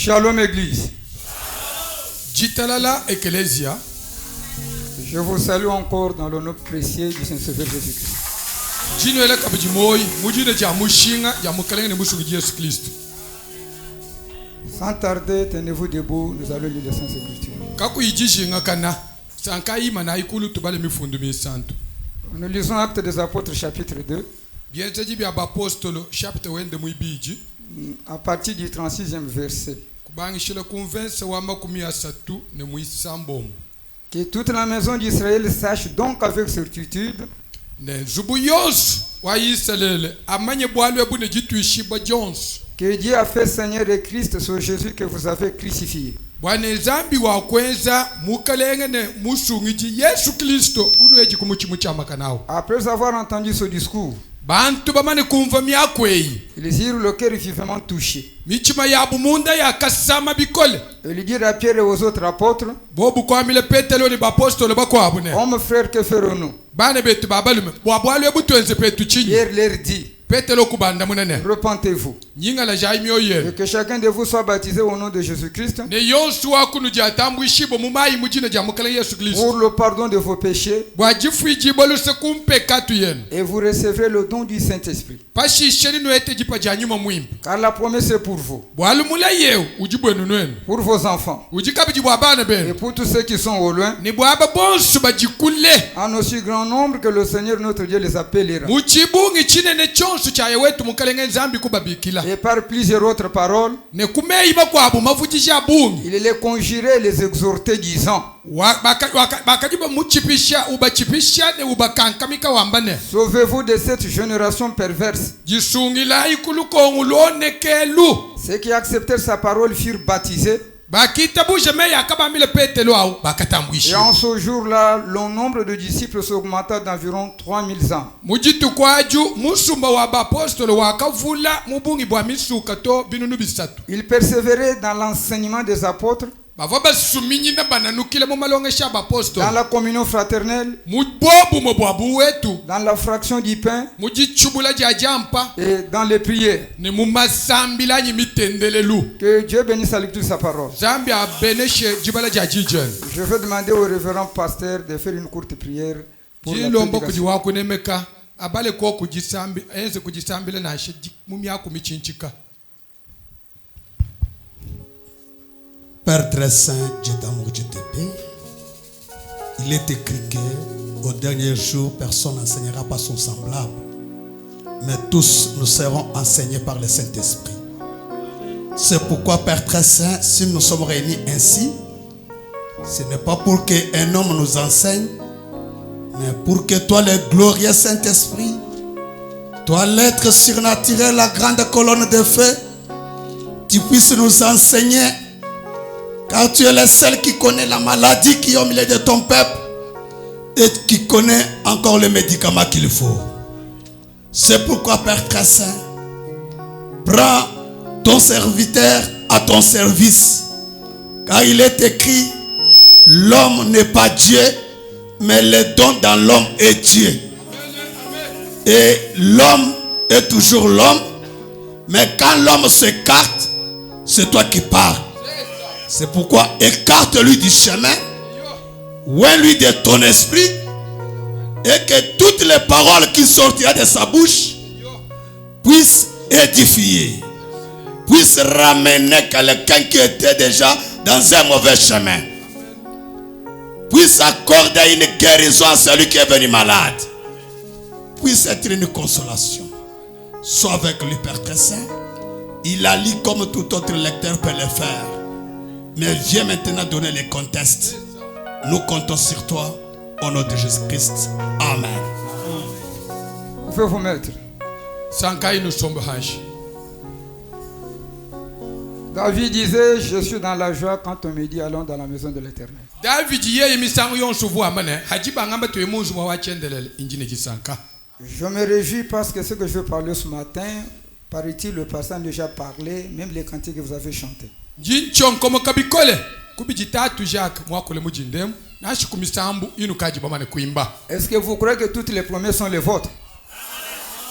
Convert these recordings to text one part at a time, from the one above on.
Shalom Église. Jitalala Ecclesia. Je vous salue encore dans le nom précieux du Saint-Sauveur Jésus-Christ. Jinuela kabijimoi, mujine jamushinga, jamukalenge ne musugi Jésus Christ. Sans tarder, tenez-vous debout, nous allons lire les Saintes Écritures. Kaku ijishinga kana, sankai mana ikulu tubale mifundu misantu. Nous lisons Actes des Apôtres chapitre 2. Bienzeji bya apostolo chapitre wende muibiji. À partir du 36e verset. Kubangishile convince wa makumi asatu ne muisambom. Que toute la maison d'Israël sache donc avec certitude Ne zubuyos wa Israël amanye bwalwe bune jituishi ba Jones. que Dieu a fait Seigneur et Christ sur Jésus que vous avez crucifié. Bwana zambi wa kwenza mukalenge ne musungiji Yesu Kristo unweji kumuchimuchama kanao. Après avoir entendu ce discours, Bantu bamane kumva myakweyi. ils eurent le cœur vivement touché. Michima ya bumunda ya kasama bikole. Et ils dirent à Pierre et aux autres apôtres, Bobu kwa mile petelo ni bapostolo bakwabune. hommes frères, que ferons-nous? Bane betu babalume. Bwabwalwe butwenze petu chini. Pierre leur dit, Petelo kubanda munene. repentez-vous Nyinga la jaimyo ye. et que chacun de vous soit baptisé au nom de Jésus-Christ Ne yonsu wakunu jatambu ishibo mumayi mujina jamukale Yesu Kristo. pour le pardon de vos péchés Bwajifu ijibolu se kumpe katu yenu. et vous recevrez le don du Saint-Esprit. Pashi sheni nuete jipa janyuma mwimpi. Car la promesse est pour vous, Bwalu mula yeu ujibwenu nwenu. pour vos enfants Ujikabi jibwabane et benu. pour tous ceux qui sont au loin, Ni bwaba bonsu bajikule. en aussi grand nombre que le Seigneur notre Dieu les appellera. Muchibungi chinene chonsu cha yewetu mukalenge nzambi kubabikila. Et par plusieurs autres paroles, Ne kumeiba kwabu mavujisha bungi. il les conjurait et les exhortait, disant, Bakajiba muchipisha ubachipisha ne ubakankamika wambane. sauvez-vous de cette génération perverse. Jisungila ikuluko ngulonekelu. Ceux qui acceptèrent sa parole furent baptisés. Bakitabuje meya kabamile petelo au Et bakatambwishi. en ce jour-là, le nombre de disciples s'augmenta d'environ 3000 ans. Mujitu kwaju musumba wa bapostolo wakavula mubungi bwa misuka to binunu bisatu. Ils persévéraient dans l'enseignement des apôtres, Bavaba suminyi na bananukile mu malongesha dans bapostolo. la communion fraternelle, Mubobu mobwabu wetu. dans la fraction du pain Mujichubula jajampa. et dans les prières. Ne mumasambila nyi mitendelelu. Que Dieu bénisse à l'écoute de sa parole. Zambia beneshe jibala jajijen. Je vais demander au révérend pasteur de faire une courte prière pour la Jilombo prédication. kujiwa kunemeka. Abale kwa kujisambi. Enze kujisambile na ashe mumiaku michinchika. Père très saint, Dieu d'amour, Dieu de paix, il est écrit qu'au dernier jour, personne n'enseignera pas son semblable, mais tous nous serons enseignés par le Saint-Esprit. C'est pourquoi, Père très saint, si nous sommes réunis ainsi, ce n'est pas pour qu'un homme nous enseigne, mais pour que toi, le glorieux Saint-Esprit, toi, l'être surnaturel, la grande colonne de feu, tu puisses nous enseigner. Car tu es le seul qui connaît la maladie qui est au milieu de ton peuple et qui connaît encore les médicaments qu'il faut. C'est pourquoi, Père très saint, prends ton serviteur à ton service. Car il est écrit, l'homme n'est pas Dieu, mais le don dans l'homme est Dieu. Et l'homme est toujours l'homme, mais quand l'homme s'écarte, c'est toi qui parles. C'est pourquoi écarte-lui du chemin, oins-lui de ton esprit, et que toutes les paroles qui sortiront de sa bouche puissent édifier, puissent ramener quelqu'un qui était déjà dans un mauvais chemin, puisse accorder une guérison à celui qui est venu malade, puisse être une consolation. Sois avec lui, Père très saint. Il a lu comme tout autre lecteur peut le faire. Mais viens maintenant donner les contextes. Nous comptons sur toi. Au nom de Jésus-Christ. Amen. Vous pouvez vous mettre. Sankai no sombo hashi. David disait, je suis dans la joie quand on me dit allons dans la maison de l'Éternel. David yeye misangu yonsuvu amane hajiba ngamba to emuzu wa wachendelele injine jisanka. Je me réjouis parce que ce que je veux parler ce matin, paraît-il, le pasteur a déjà parlé, même les cantiques que vous avez chantés. Jinchon komo kabikole kubijitatu Jacques mwakole mujindem nashi kumisambu inu kaji bamane kuimba. Est-ce que vous croyez que toutes les promesses sont les vôtres?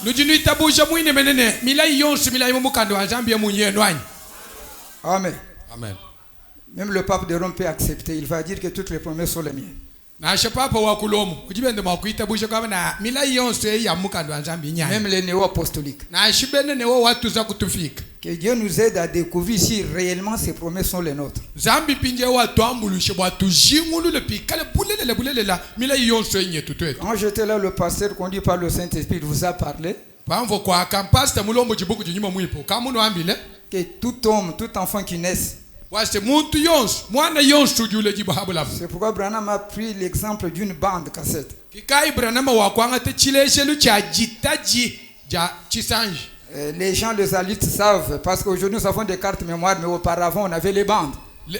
Nujinu itabuja mwine menene milai yonsu milai mumukando wa Zambia munye nwani. Amen. Amen. Même le pape de Rome peut accepter. Il va dire que toutes les promesses sont les miennes. Na papa wa kulomu kujibende makuita bushe kwa na mila yonse ya mukando anzambi nyanya. Même les néo-apostoliques. Na shibene ne wo watu za kutufika. Que Dieu nous aide à découvrir si réellement ces promesses sont les nôtres. Zambi pinje watu ambulushe watu jingulu le pikale bulele la mila yonse nyetu twetu. Quand j'étais là, le pasteur conduit par le Saint-Esprit vous a parlé Pamvo kwa kampasta mulombo jibuku jinyuma mwipo kama no ambile que tout homme, tout enfant qui naisse. wase muntu yonse mwana yonse jule jibahabula. C'est pourquoi Branham a pris l'exemple d'une bande cassette. Kikai Branham wa kwanga te chileshelu cha jitaji ja chisanji. Les gens, les adultes savent, parce qu'aujourd'hui nous avons des cartes mémoire, mais auparavant on avait les bandes.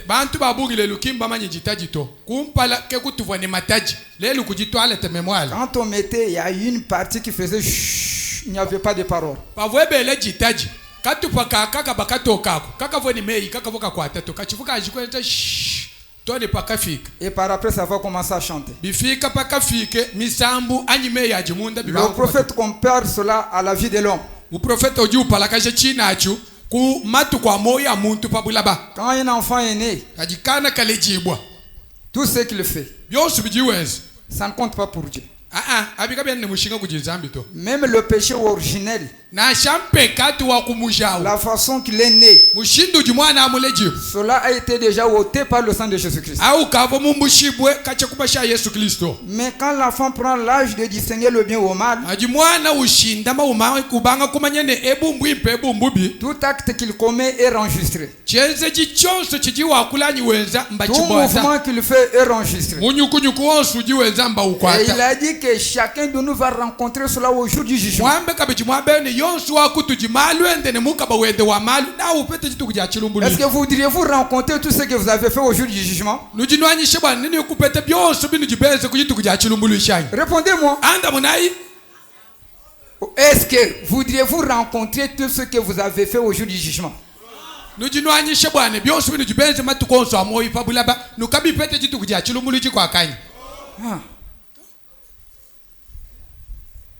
Bantu babugile lukimba manyi jitaji to kumpala ke kutuvwa ne mataji lelu kujitwala te mémoire. Quand on mettait, il y a une partie qui faisait chut, il n'y avait pas de parole. Pavwebele jitaji katupa kaka bakatoka kaka voni mei kaka voka kwa tato kachifuka ajikwenda tone pakafika. Et par après ça va commencer à chanter. Bifika pakafike misambu anyime ya jimunda Le prophète compare cela à la vie de l'homme. Le prophète oji upalakashe chinachu ku matu kwa moya muntu pabulaba. Quand un enfant est né, kajikana kalejibwa tout ce qu'il fait, byose bijiwenza ça ne compte pas pour Dieu. abikabya ne mushinga kujizambi to. Même le péché originel, Na champe kati wa kumushawo la façon qu'il est né, mushindu jimwana amulejibu cela a été déjà ôté par le sang de Jésus-Christ. au kavo mumbushibwe kache kubasha Yesu Kristo. Mais quand l'enfant prend l'âge de distinguer le bien au mal, Ajimwana ushinda mauma kubanga kumanyene ebumbu impe ebumbubi tout acte qu'il commet est enregistré. chenze chichonso chijiwa kulanyi wenza Tout mbachibwaza mouvement qu'il fait est enregistré. munyukunyuku wonse ujiwenza mba Et il ukwata a dit que chacun de nous va rencontrer cela au jour du jugement. mwambe kabichi mwabene yonse wakutujimalu ende ne mukaba wende wa malu na upete chitu kuja chilumbulu. Est-ce que vous voudriez-vous rencontrer tout ce que vous avez fait au jour du jugement? nujinwanyishe bwana nini kupete byonse binu jibenze kujitu kuja chilumbulu ishanyi Répondez-moi. anda munai. Est-ce que voudriez-vous rencontrer tout ce que vous avez fait au jour du jugement? nujinwanyishe bwana byonse binu jibenze matukonso amoyi pabulaba nukabipete chitu kuja chilumbulu chikwakanyi.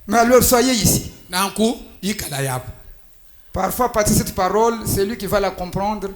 Mais alors soyez ici. Nanku ikala yapo. Parfois, par cette parole, c'est lui qui va la comprendre.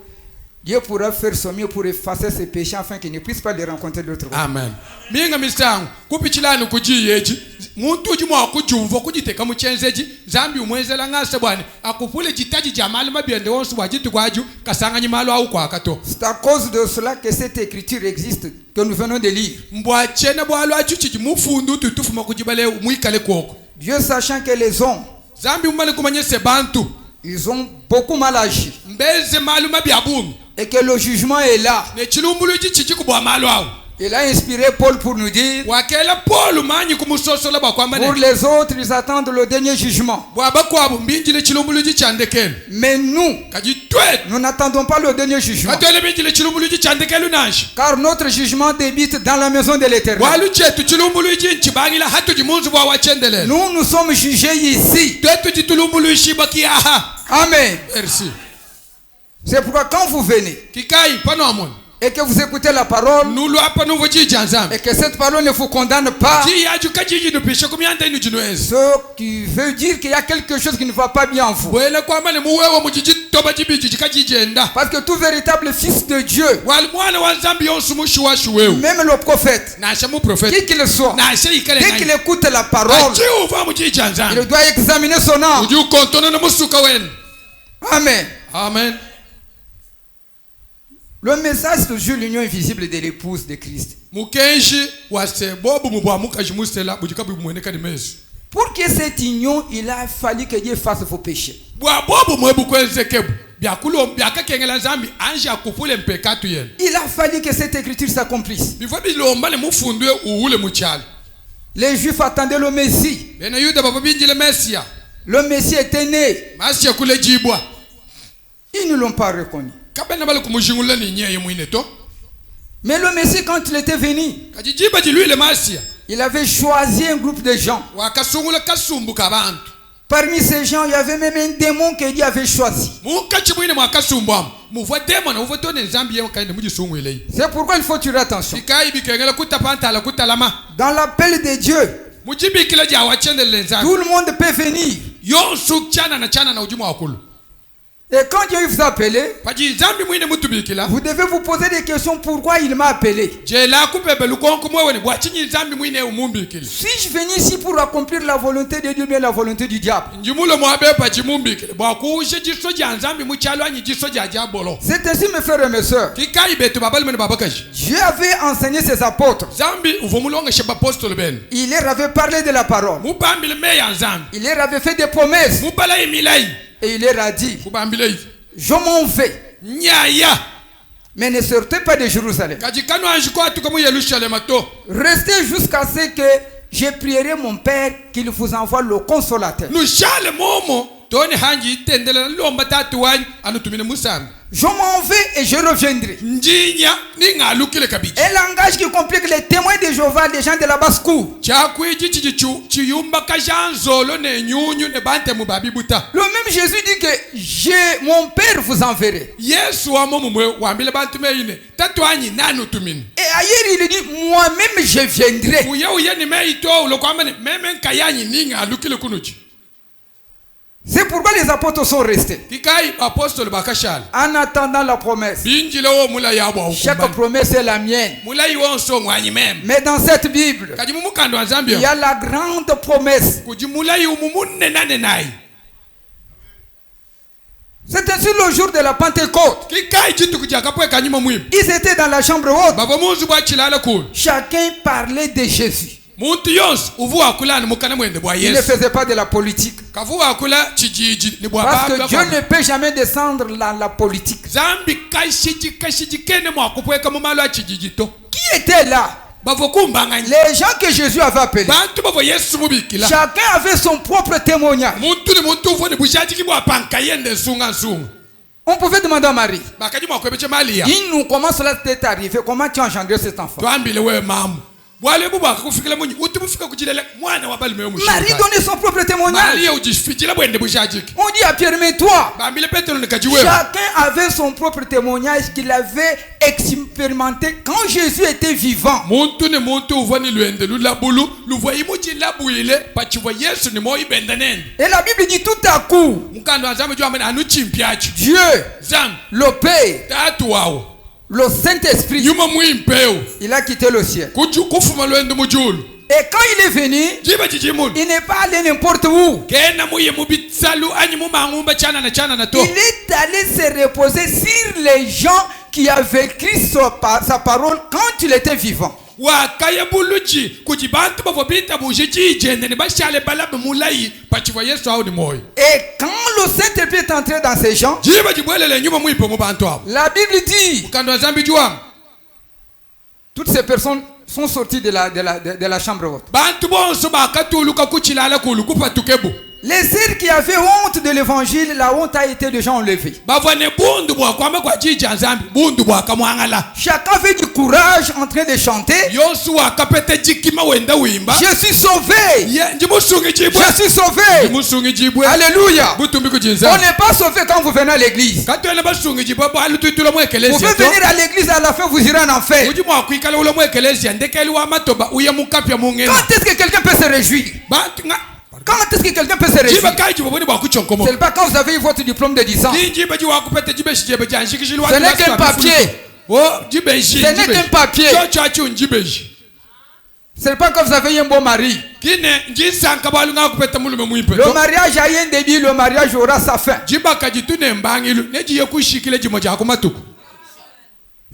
Dieu pourra faire son mieux pour effacer ses péchés afin qu'il ne puisse pas les rencontrer de l'autre côté. Amen. Minga misangu kupichilani kujiyeji muntu jimwa kujumva kujiteka muchenzeji zambi umwezela ngase bwana akupule jitaji jamali mabiende wonsu wajitu kwaju kasanganye malo au kwa kato. C'est à cause de cela que cette écriture existe que nous venons de lire. Mbwa chene bwalo achuchi mufundu tutufuma kujibale muikale kwoko. Dieu sachant que les hommes, Zambi umale kumanyese bantu ils ont beaucoup mal agi mbeze malu mabiabumi et que le jugement est là. ne chilumbulu chichi kubwa malu au. Il a inspiré Paul pour nous dire, Wakela Paul manyi kumusosola bakwambane. pour les autres, ils attendent le dernier jugement. Bwaba kwabo mbinjile chilumbulu chichandekelu. Mais nous, Kajitwet nous n'attendons pas le dernier jugement. katwele mbinjile chilumbulu chichandekelu nashi. Car notre jugement débute dans la maison de l'Éternel. Walu chetu chilumbulu chibangila hatu jimunzu bwa wachendele. Nous sommes jugés ici. Twetu chitulumbulu shiba kiaha. Amen. Merci. C'est pourquoi quand vous venez Kikai pano amon. et que vous écoutez la parole Nulu apa nuvo chijanzam. et que cette parole ne vous condamne pas, Ji yaju kajiji nupisha kumyanda inu jinuezi. ce qui veut dire qu'il y a quelque chose qui ne va pas bien en vous. Bwele kwambane muwewa mujiji toba jibiji chikajijenda. Parce que tout véritable fils de Dieu, Wal mwana wa Zambi yonsu mushuwashu wewe. même le prophète, Nasha mu prophète. qui qu'il soit, Nasha ikale dès qu'il écoute la parole, Achi uva mujijanzam. il doit examiner son âme. Uju kontono na musuka wen. Amen. Amen. Le message toujours l'union invisible de l'épouse de Christ. Mukenji wase bobu mubwa mukajimusela bujikabu mweneka ni mesu. Pour que cette union, il a fallu que Dieu fasse vos péchés. Bwa bobu mwebu kwenzekebu. Byakulo byakakengela Zambi anje akufule mpekatu yen. Il a fallu que cette écriture s'accomplisse. Bifo bilombane mufundwe uule muchali. Les Juifs attendaient le Messie. Bena yuda baba binjile Mesia. Le Messie était né. Masia kule jibwa. Ils ne l'ont pas reconnu. Kabena bale kumujingula ni nyeye mwine to. Mais le Messie, quand il était venu, Kajijiba jilu ile Masia. il avait choisi un groupe de gens. Wakasungula kasumbu kabantu. Parmi ces gens, il y avait même un démon que Dieu avait choisi. Mukachi mwine mwakasumbu amu. Muvwa demona uva tone Zambi yemo kainde mujisungu ile. C'est pourquoi il faut tirer attention. Bikai bikengela kutapanta la kutalama. Dans l'appel de Dieu, Mujibi kila ja wachendele Zambi. tout le monde peut venir. Yonsu chana na ujumu wakulu. Et quand Dieu vous a appelé, paji zambi mwine mutubikila vous devez vous poser des questions. Pourquoi il m'a appelé? je la kupebe lukonko mwewe ni bwachinyi zambi mwine umumbikila Suis-je venu ici pour accomplir la volonté de Dieu, mais la volonté du diable? njimulo mwabe paji mumbikila bwakuushe jiso ja nzambi muchalo anyi jiso ja jabolo. C'est ainsi, mes frères et mes sœurs. Kikai betu babali mwene babakaji Dieu avait enseigné ses apôtres. zambi uvumulonga sheba apostol ben Il leur avait parlé de la parole. mubambile meya nzambi Il leur avait fait des promesses. mubala imilai Et il leur a dit, kubambile hivi je m'en vais, nyaya mais ne sortez pas de Jérusalem. kajikano anjiko atuka mu Yerusalem to Restez jusqu'à ce que je prierai mon Père qu'il vous envoie le consolateur. nushale momo toni hanji itendela lomba tatu wanyi anutumine musanga Je m'en vais et je reviendrai. njinya ningalukile kabiji Un langage qui complique les témoins de Jéhovah, les gens de la basse-cour. chakwiji chiyumba kajanzolo nenyunyu ne bante mubabibuta Le même Jésus dit que mon Père vous enverrai. yesu wamo mumwe wambile bantu meine tatu anyi nanutumine Et ailleurs il dit, moi-même je viendrai. uye ni meito ulokwamane meme nkayanyi ningalukile kunuchi. C'est pourquoi les apôtres sont restés. Kikai apostole bakashal En attendant la promesse. binjile wo mula yabo Chaque promesse est la mienne. mula yiwonso ngwanyi meme Mais dans cette Bible, kaji mumukando wa il Zambia y a la grande promesse. kuji mula yumumunne nane nai C'est ainsi le jour de la Pentecôte. kikai jitu kujakapwe kanyuma mwimu Ils étaient dans la chambre haute. baba munzu bwa chilala kulu Chacun parlait de Jésus. muntu yonse uvuwa akula ni mukana mwende bwa Il ne yesu faisait pas de la politique. kavuwa akula chijiji ni bwa Parce baba que Dieu ne peut jamais descendre dans la politique. zambi kashiji kene mwakupweka mumalo a chijiji to Qui était là? bavo kumbanganya Les gens que Jésus avait appelés. bantu bavo yesu mubikila Chacun avait son propre témoignage. muntu ni muntu uvo ni bushajiki bwa panka yende nsunga nsunga On pouvait demander à Marie, bakaji mwakwebeche malia dis-nous comment cela t'est arrivé, comment tu as engendré cet enfant. twambile we mamu bwale bubwaka kufikila munyi uti bufika kujilele mwana wa balime Marie donnait son propre témoignage. maria ujifikila bwende bushajiki On dit à Pierre, mais toi, bambile petero nikajiwewe chacun avait son propre témoignage qu'il avait expérimenté quand Jésus était vivant. muntu ni muntu uva ni lwende lulabulu luva imuji labwile pachiva yesu ni moi benda nende Et la Bible dit tout à coup, mukando wa zambi jwamene anu chimpyacho Dieu, zambi le Père, tatu wawo le Saint-Esprit, nyuma mwimpeu il a quitté le ciel. kufuma lwende mujulu Et quand il est venu, jiba jijimunu il n'est pas allé n'importe où. kena muye mubitsalu anyi mumangumba chana na to Il est allé se reposer sur les gens qui avaient écrit sa parole quand il était vivant. wakaya buluji kuji bantu bavo bita bujiji jende ni bashale balabe mulai pachiva yesu au ni moyo Et quand le Saint-Esprit est entré dans ces gens, jiba jibwelele nyuma mwipe mu bantu abo la Bible dit, mukando wa zambi jwam toutes ces personnes sont sorties de la chambre haute. bantu bonso bakatuluka kuchilala kulu kupatukebu Les sœurs qui avaient honte de l'évangile, la honte a été déjà enlevée. bavane bundu bwakwama kwa jija nzambi bundu bwakamwangala Chacun avait du courage en train de chanter. yosu wakapete jikima wenda wimba Je suis sauvé. njimusungi jibwe Je suis sauvé. njimusungi jibwe Alléluia. butumbi On kujinza n'est pas sauvé quand vous venez à l'église. katwele basungi jibwe balututula Vous mwekelezia pouvez venir à l'église, à la fin vous irez en enfer. uji mwakwikala ula mwekelezia ndekeli wa matoba uye mukapya mungena Quand est-ce que quelqu'un peut se réjouir? bantu nga Quand est-ce que quelqu'un peut se réjouir? jiba kai jibo boni bwakuchonkomo Ce n'est pas quand vous avez eu votre diplôme de 10 ans. jiba ji wakupete jibe shijebe janshikishili Ce n'est qu'un papier. oh jibe shi Ce n'est qu'un papier. chachu njibe shi Ce n'est pas quand vous avez eu un bon mari. kine njisanka balu nga kupeta mulume mwipe Le mariage a un début, le mariage aura sa fin. jiba kajitune mbangilu nejiye kushikile jimo jako matuku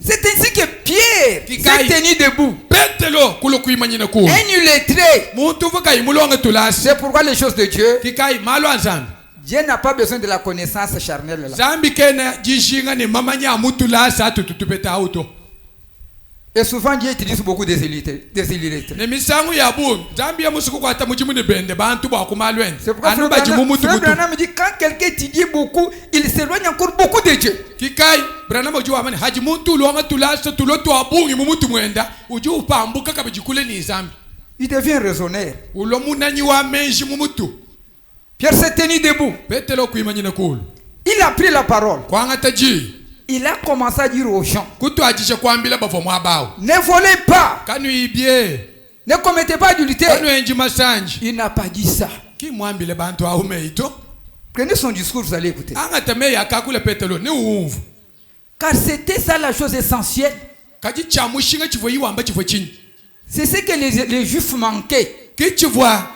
C'est ainsi que Pierre s'est tenu debout. petelo kulo kuimanyina ku Un illettré. muntu vuka imulonga tulasi C'est pourquoi les choses de Dieu, kikai malo anzambi Dieu n'a pas besoin de la connaissance charnelle. Là. zambi kena jishinga ni mamanya mutulasi atutupeta auto Et souvent Dieu utilise beaucoup des illettrés. ne misangu ya bundu zambi ya musuku kwata mujimu ni bende bantu bwakumalwene C'est pourquoi anu bajimu mutu Frère mutu Branham dit quand quelqu'un étudie beaucoup, il s'éloigne encore beaucoup de Dieu. kikai branama uji wamani haji muntu ulonga tulasa tulotu abungi mumutu mwenda uji upambuka kabijikule ni zambi Il devient raisonneur. ulo munanyi wa menji mumutu Pierre s'est tenu debout. petelo kuimanyina kulu Il a pris la parole. kwanga taji Il a commencé à dire aux gens, kutu ajishe kwambila bavo mwabao ne volez pas, kanu ibye ne commettez pas kanu d'adultère. enji masanji Il n'a pas dit ça. kimwambile bantu aume ito Prenez son discours, vous allez écouter. angatame yakakula petelo ni uumvu Car c'était ça la chose essentielle. kati chamushinga chivo yiwamba chivo chini C'est ce que les Juifs manquaient. kichivwa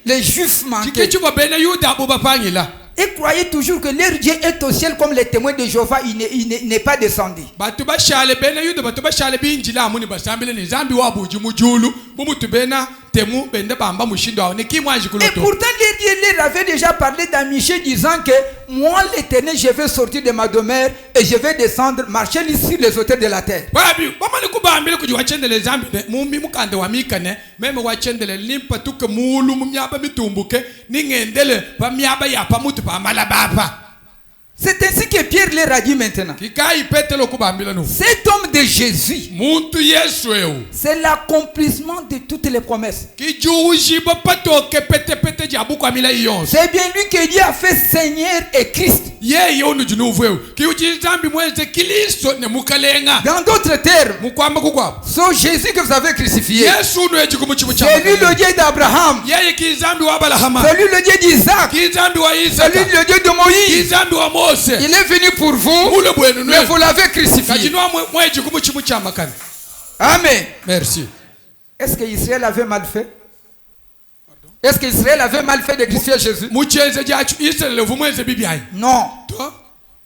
Les Juifs manquaient. kichivwa bene yuda abo bapangila Et croyaient toujours que leur Dieu est au ciel comme les témoins de Jéhovah. Il n'est pas descendu. batu bashale bene yuda batu bashale binjila amuni basambile ni zambi wabuji mujulu bumutu bena temu bende bamba mushindo awo ni kimwanji Et kuloto pourtant, les dieux leur avaient déjà parlé dans Michée disant que moi, l'Éternel, je vais sortir de ma demeure et je vais descendre, marcher sur les hauteurs de la terre. babi bamani kubambile kuji wachendele zambi ne mumbi mukande wamikane meme wachendele limpa tuke mulu mumyaba mitumbuke ningendele pamyaba yapa mutu pamala bapa C'est ainsi que Pierre leur a dit maintenant. kikai petelo kubambila no Cet homme de Jésus, muntu yesu eu c'est l'accomplissement de toutes les promesses. kijuuji bapatoke pete pete jabu kwa mila yonse C'est bien lui que Dieu a fait Seigneur et Christ. yeye onu jinuvu eu kiuji zambi mweze kilisto ne mukalenga Dans d'autres termes, mukwamba kukwabo c'est Jésus que vous avez crucifié. yesu unu ejikumu chimu C'est lui le Dieu d'Abraham. yeye kizambi wa abalahama C'est lui le Dieu d'Isaac. kizambi wa C'est lui isaka le Dieu de Moïse. kizambi wa mose Il est venu pour vous, mule bwenu mais nwe vous l'avez crucifié. kajinwa mwejikumu chimu chamakani Amen. merci Est-ce qu'Israël avait mal fait? Est-ce qu'Israël avait mal fait de crucifier Jésus? muchenze jachu israel vumweze bibyai Non. to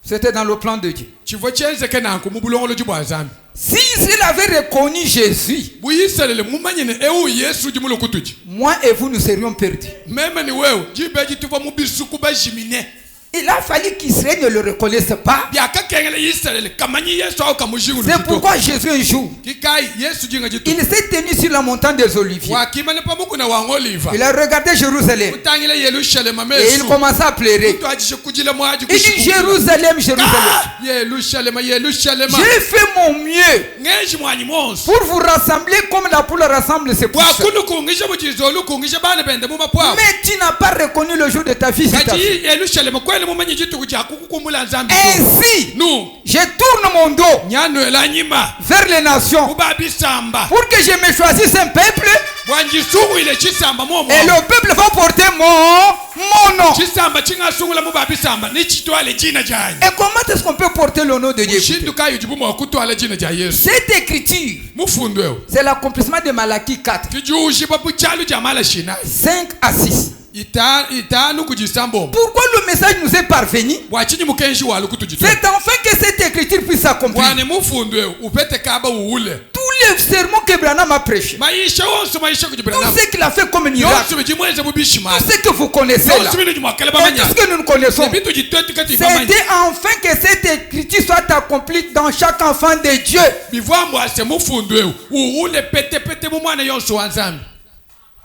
C'était dans le plan de Dieu. chivo chenze kenanku mubulongolo jibwa zambi Si Israël avait reconnu Jésus, bu israel mumanyene eu yesu jimulo kutuji moi et vous, nous serions perdus. meme ni wewe jibe jituva mubisuku bajimine Il a fallu qu'Israël ne le reconnaisse pas. byakakengele israel kamanyi yesu au kamujingu C'est pourquoi Jésus un jour, kikai yesu jinga jitu il s'est tenu sur la montagne des Oliviers. wakimane pamuku na wangoliva Il a regardé Jérusalem utangile yerusalema et il mesu commença à pleurer. mtu ajishe kujile mwaji Il dit Jérusalem, Jérusalem, yerusalema yerusalema j'ai fait mon mieux ngeji mwanyi monso pour vous rassembler comme la poule rassemble ses pouces. wakunu kungisha mujizolu kungisha bana bende mumapwa Mais tu n'as pas reconnu le jour de ta visitation. kaji yerusalema kweli mumanyi jitu kuja kukukumula nzambi Ainsi, nu je tourne mon dos nyano elanyima vers les nations kubabisamba pour que je me choisisse un peuple bwanjisuwile chisamba momo et le peuple va porter mon nom. chisamba chingasungula mubabisamba nichitwale jina janyi Et comment est-ce qu'on peut porter le nom de Dieu? shinduka yujibumu wakutwala jina ja yesu Cette écriture, mufundwewo c'est l'accomplissement de Malachie 4, kijuushi papuchalu jamala shina 5 à 6. itanu kujisambo Pourquoi le message nous est parvenu? bwachinyi mukenshi walu kutujitwe C'est enfin que cette écriture puisse s'accomplir. bwane mufundwewo upete kaba uule Tous les sermons que Branham a prêchés, maisha wonse maisha tout kujibirana ce qu'il a fait comme miracle, yonse bijimweze bubishima tout ce que vous connaissez là, yonse binu jimwakele et tout bamanya ce que nous connaissons, ebitu jitweti kati bamanya c'était enfin que cette écriture soit accomplie dans chaque enfant de Dieu. bivwambwase mufundwewo uule pete pete mumwana yonse wa nzambi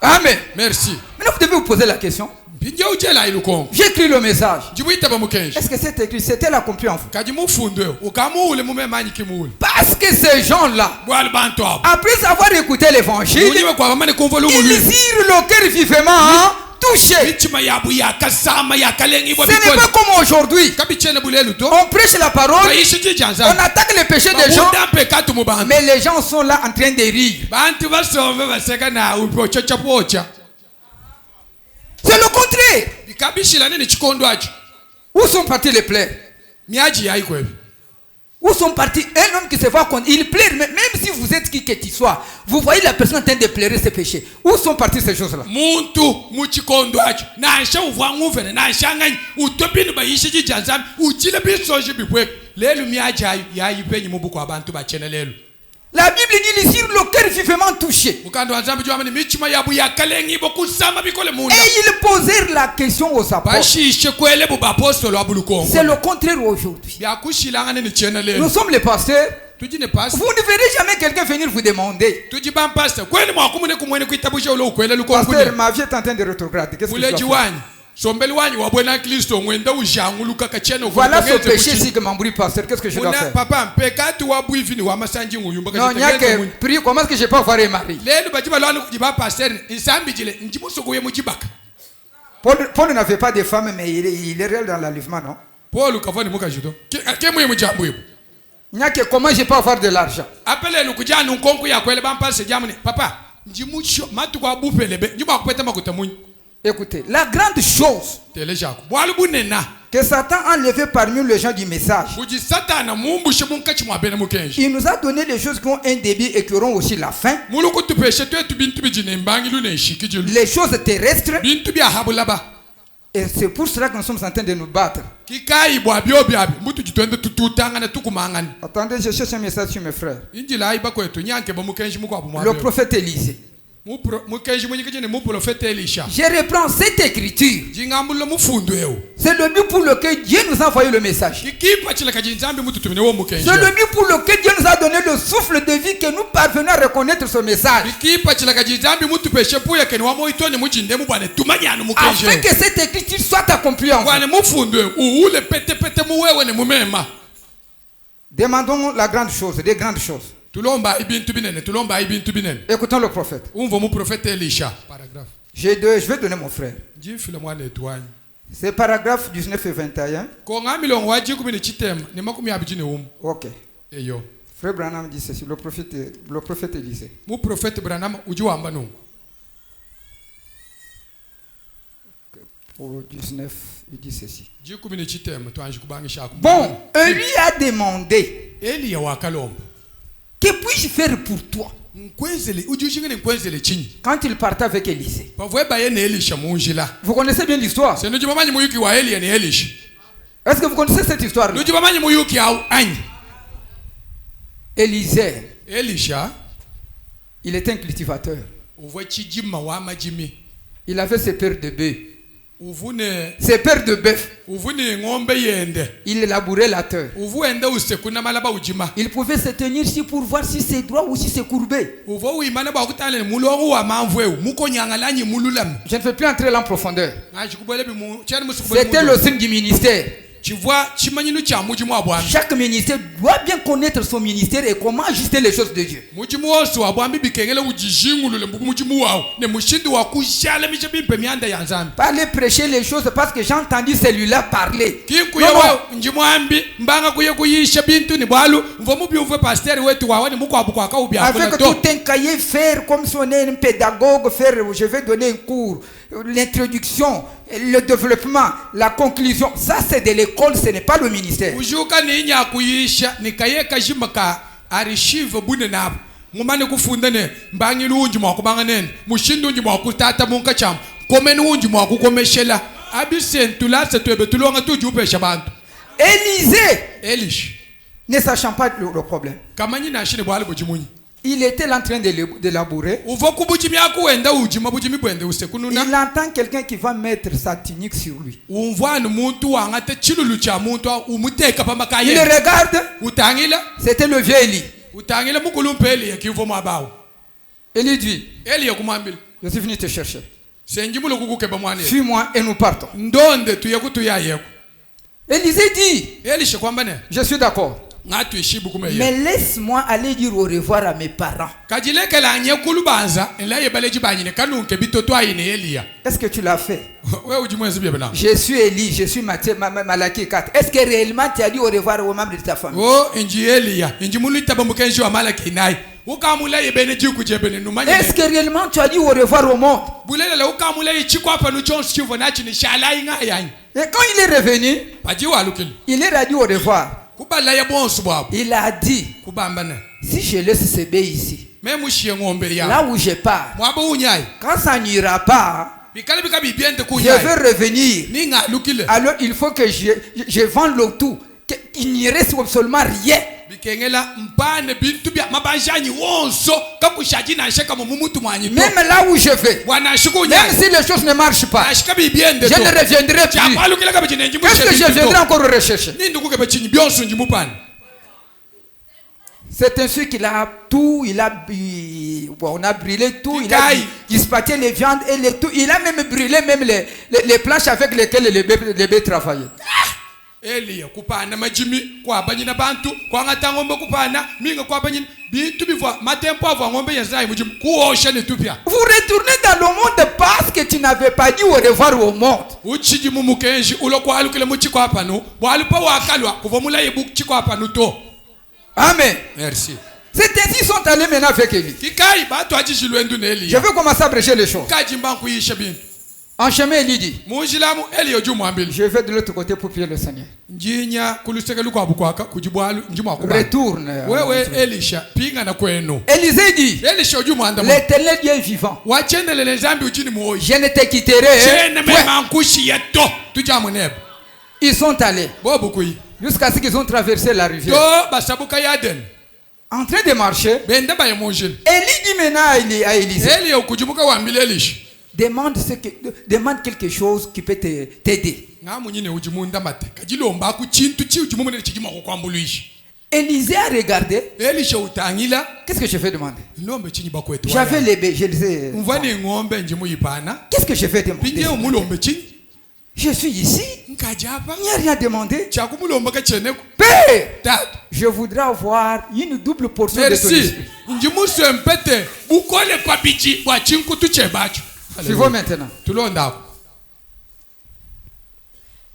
Amen. merci Maintenant, vous devez vous poser la question. mbinje ujela ilukongo J'écris le message. jibwitaba mukenshi Est-ce que cette écriture, c'était accompli en vous? kaji mufundwewo ukamuule mumemanyi kimuule Parce que ces gens-là, bwali bantu abo après avoir écouté l'évangile, uliwe kwa bamane kumva ils lumulwi irent le cœur vivement touché. mitima yabu yakasama yakalengibwa Ce n'est bikoli pas comme aujourd'hui. kabichene bulelu to On prêche la parole, kaishi on jijanza attaque les péchés des gens, babudampe katu mubantu mais les gens sont là en train de rire. bantu basombe baseka nawe pochocha pocha C'est le contraire. bikabishila nini chikondo acho Où sont partis les plaies? miaji yaikwebi Où sont partis un homme qui se voit contre. Il plaire, même si vous êtes qui que tu sois, vous voyez la personne en train de plairer ses péchés. Où sont partis ces choses-là? muntu muchikondo acho nansha uvwa nguvene nansha nganyi utopini bayishi jijanza uchile bisoje bipwe lelu miaji yayipenyi mubuko abantu bachene lelu La Bible dit ici le cœur vivement touché. mukando wanzambi jwamani michima yabu yakalengibo kusama bikole munda Et ils posèrent la question aux apôtres. bashishe kwele bubapostolo abulukongo C'est le contraire aujourd'hui. byakushilanga nini chene Nous lelu sommes les pasteurs. tujine pasi Vous ne verrez jamais quelqu'un venir vous demander. tujibampasta kweli mwakumune kumwene kuitabusha ulo ukwele Pasteur, lukongo ma vie est en train de rétrograder. Qu'est-ce que je muleji dois faire? wanyi sombeli wanyi wabwena kristo mwenda ujanguluka kachene Voilà ce péché ici que m'embrouille, pasteur. Qu'est-ce que je dois faire? papa mpekati wabwivini wamasanji nguyumba Non, il n'y a que prier. Comment est-ce que je peux avoir un mari? lelu bajiba lwani kujiba pasteur insambi jile njimusukuye mujibaka Paul n'avait pas de femme, mais il est réel dans l'enlèvement, non? paul ukavani mukajito kemuye mujambo ibo Il n'y a que comment je peux avoir de l'argent? apelelu kujana nkonku yakwele bampase jamuni papa njimucho matu kwa bupelebe njiba kupeta makuta munyi Écoutez, la grande chose tele jako bwalu bunena que Satan a enlevé parmi les gens du message, buji satana mumbushe munkachi mwabene mukenji il nous a donné des choses qui ont un début et qui auront aussi la fin. muluku tupeshe twetu bintu bijine mbangi lune shikijulu Les choses terrestres. bintu bya habulaba Et c'est pour cela que nous sommes en train de nous battre. kikai bwa byo byabi mbutu jitwende tututangana tukumangana Attendez, je cherche un message sur mes frères. injila iba kwetu nyanke ba mukenji mukwabu Le mwabe prophète Élisée. mukenji munyikijine mu prophète Elisha Je reprends cette écriture. jingambulo mufundu eo C'est le but pour lequel Dieu nous a envoyé le message. kikipa chila kajinzambi mutu tumine wo mukenji C'est le but pour lequel Dieu nous a donné le souffle de vie que nous parvenons à reconnaître ce message. kikipa chila kajinzambi mutu peshe puya keni wamo itone mujinde mubane tumanyana mukenji Afin que cette écriture soit accomplie en vous. bwane mufundu uule pete pete muwewe ne mumema Demandons la grande chose, des grandes choses. tulomba ibintu binene Écoutons le prophète. umva mu prophète Elisha paragraphe Je vais donner mon frère. jifile mwana etwanyi C'est paragraphe 19 et 21. ko nga milongo wa jikumi ne chitema ne makumi abiri ne umu Ok. eyo Frère Branham dit ceci, le prophète Élisée. mu prophète Branham uji wamba no Pour 19, il dit ceci. jikumi ne chitema twanji kubangisha ku Bon, lui a demandé, Eliya wakalomba que puis-je faire pour toi? nkwenzele ujishingene nkwenzele chinyi Quand il partait avec Élisée. pavwe baye ne Elisha munjila Vous connaissez bien l'histoire. senu jibamanyi muyuki wa Eliya ne Elisha Est-ce que vous connaissez cette histoire? nu jibamanyi muyuki au anyi Élisée, Elisha il était un cultivateur. uva chijima wa majimi Il avait ses paires de bœufs. uvune Ses paires de bœufs. uvune ng'ombe yende Il labourait la terre. uvuende useku na malaba ujima Il pouvait se tenir ici pour voir si c'est droit ou si c'est courbé. uva uimana ba kutale muloru wa mamvwe mukonyanga lanyi mululam Je ne vais plus entrer là en profondeur. ngaji kubele bimu chani musukubele C'était le signe du ministère. chivwa chimanyinu cha mujimu wa bwami Chaque ministère doit bien connaître son ministère et comment ajuster les choses de Dieu. mujimu wose wa bwami bikengele ujishingulule mbuku mujimu wao ne mushindi wa kushala mishe bimpe mianda ya nzambi Parler, prêcher les choses parce que j'ai entendu celui-là parler. kinkuye Non, non. wa njimwambi mbanga kuye kuyisha bintu ni bwalu mvomu byumve pasteur wetu wawe ni mukwabu kwa ka ubya Avec kuna tout un cahier, faire comme si on est un pédagogue, faire, je vais donner un cours, l'introduction, le développement, la conclusion. Ça, c'est de l'école, ce n'est pas le ministère. ujuka ni nya kuyisha ni kaye kajima ka arishive bune nabo ngumane kufunda ne mbangi lunji mwa kubanga nene mushindi unji mwa kutata munka cham komeni unji mwa kukomeshela abisentula setwebe tulonga tujupesha bantu Élisée, Elish ne sachant pas le problème, kamanyi na shine bwali bujimunyi il était là en train de labourer. uva kubujimi akuenda ujima bujimi bwende usekununa Il entend quelqu'un qui va mettre sa tunique sur lui. umvani muntu wangate chilulu cha muntu umuteka pamba Il le kaye regarde, utangila c'était le vieux Élie. utangila mukulumpeli yakivo mwabawo Élie dit, Eli yakumwambila je suis venu te chercher. senjimulo kukukeba mwane Suis-moi et nous partons. ndonde tuyeku tuyayeko Élisée dit, Elisha kwamba ne je suis d'accord. ngatu ishibu kumeye Mais laisse-moi aller dire au revoir à mes parents. kajilekela nyekulu banza elaye baleji banyine kanunke bitoto ayine Eliya Est-ce que tu l'as fait? we ujimwezi bye bana Je suis Élie, je suis Matthieu, Malachie 4. Est-ce que réellement tu as dit au revoir aux membres de ta famille? o inji Eliya inji mulu itaba mukenji wa malaki nayi ukamula yebene jiku jebene numanye Est-ce que réellement tu as dit au revoir au monde? bulelela ukamula yichiko apa nu chonsi chivo nachi ni shala inga yanyi Et quand il est revenu, paji walukile il leur a dit au revoir. kubala ya bonsu bwabo Il a dit, kubamba ne si je laisse ce bébé ici, meme ushiye ngombe ya là où je pars, mwabo unyayi quand ça n'ira pas, bikali bikabibyende je kunyayi vais revenir. ninga lukile Alors il faut que je vende le tout. Qu'il n'y reste absolument rien. bikengela mpane bintu bya mabanjanyi wonso kakushaji na shaka mu mutu mwanyi to Même là où je vais, bwana shikunya même si les choses ne marchent pas, ashika bibyende je to ne reviendrai plus. chakwalukile kabijine njimu Qu'est-ce que je viendrai encore rechercher? nindu kukebe chinyi byonso njimu pane C'est ainsi qu'il a tout, on a brûlé tout, il a dispatché les viandes et les tout. Il a même brûlé même les planches avec lesquelles les bébés travaillaient. Eliya kupana majimi kwa banyina bantu kwa ngata ngombe kupana minga kwa banyina bintu bivwa matempo avwa ngombe yazai mujimu kuosha ne tupya Vous retournez dans le monde parce que tu n'avais pas dit au revoir au monde. uchiji mumukenji ulo kwa alukile muchiko apanu walipa wakalwa kuvomula yebu chiko apanu to Amen. merci C'est ainsi qu'ils sont allés maintenant avec Élie. kikai batu ajishilwendu ne Je Eliya veux commencer à prêcher les choses. kaji mbanku yisha bintu En chemin, Élie dit, munjilamu eli oju mwambili je vais de l'autre côté pour prier le Seigneur. njinya kuluseke kwa bukwaka kujibwalu njimwa kuba Retourne. wewe Elisha pinga na kwenu Élisée dit, Elisha oju mwanda l'Éternel Dieu est vivant. wachendelele nzambi uchini muoyi Je ne te quitterai. chene point. mema nkushi yeto tujamunebe Ils sont allés bobukui jusqu'à ce qu'ils ont traversé la rivière. to basabuka yaden En train de marcher, bende baye munjili Élie dit maintenant à Élisée, eli okujumuka wambile Elisha demande quelque chose qui peut t'aider. ngamunyine ujimunda mate kajilomba ku chintu chi ujimumune chijima kukwambuluisha Élisée a regardé. Elisha utangila Qu'est-ce que je vais demander? lombe chini bakwetu J'avais les bébés, je disais. mvani ngombe njimu yipana Qu'est-ce que je vais pinje demander? umulombe chini Je suis ici. nkajapa Il n'y a rien demandé. chakumulomba kacheneko Père, tatu je voudrais avoir une double portion de ton merci esprit. njimuswe mpete bukole papichi bwa chinkutu chebacho Suivons maintenant. tulondako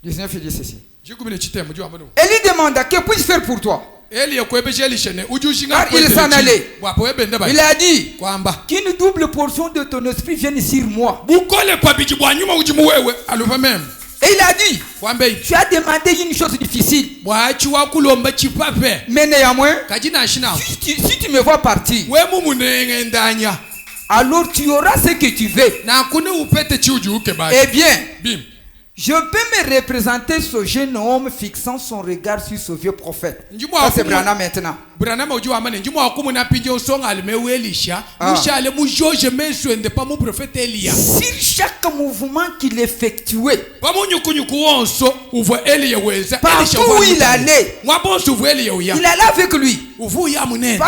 19, il dit ceci. jikumine chitemo jwa manu Élie demanda, que puis-je faire pour toi? eli yakwebesha elishene ujushinga Car il s'en allait. bwapo webende ba Il a dit, kwamba qu'une double portion de ton esprit vienne sur moi. bukole papichi bwa nyuma ujimu wewe aluva meme Et il a dit, kwamba tu as demandé une chose difficile. bwachi wakulomba chipape Mais néanmoins, kajina shina si tu me vois partir, we mumunenge ndanya alors tu auras ce que tu veux. na kune upete chiujuke ba Eh bien, bim je peux me représenter ce jeune homme fixant son regard sur ce vieux prophète. Njimwa Ça c'est akumu- Branham maintenant. Branham ujua amane njimo akumu na pinje usonga alimewe Elisha Ah. mushale mujoje meswende pa mu prophète Elia Sur chaque mouvement qu'il effectuait, pa munyukunyuku wonso uvo Elia weza partout où il allait, mwabonso uvo Elia uya il allait avec lui. uvu ya munene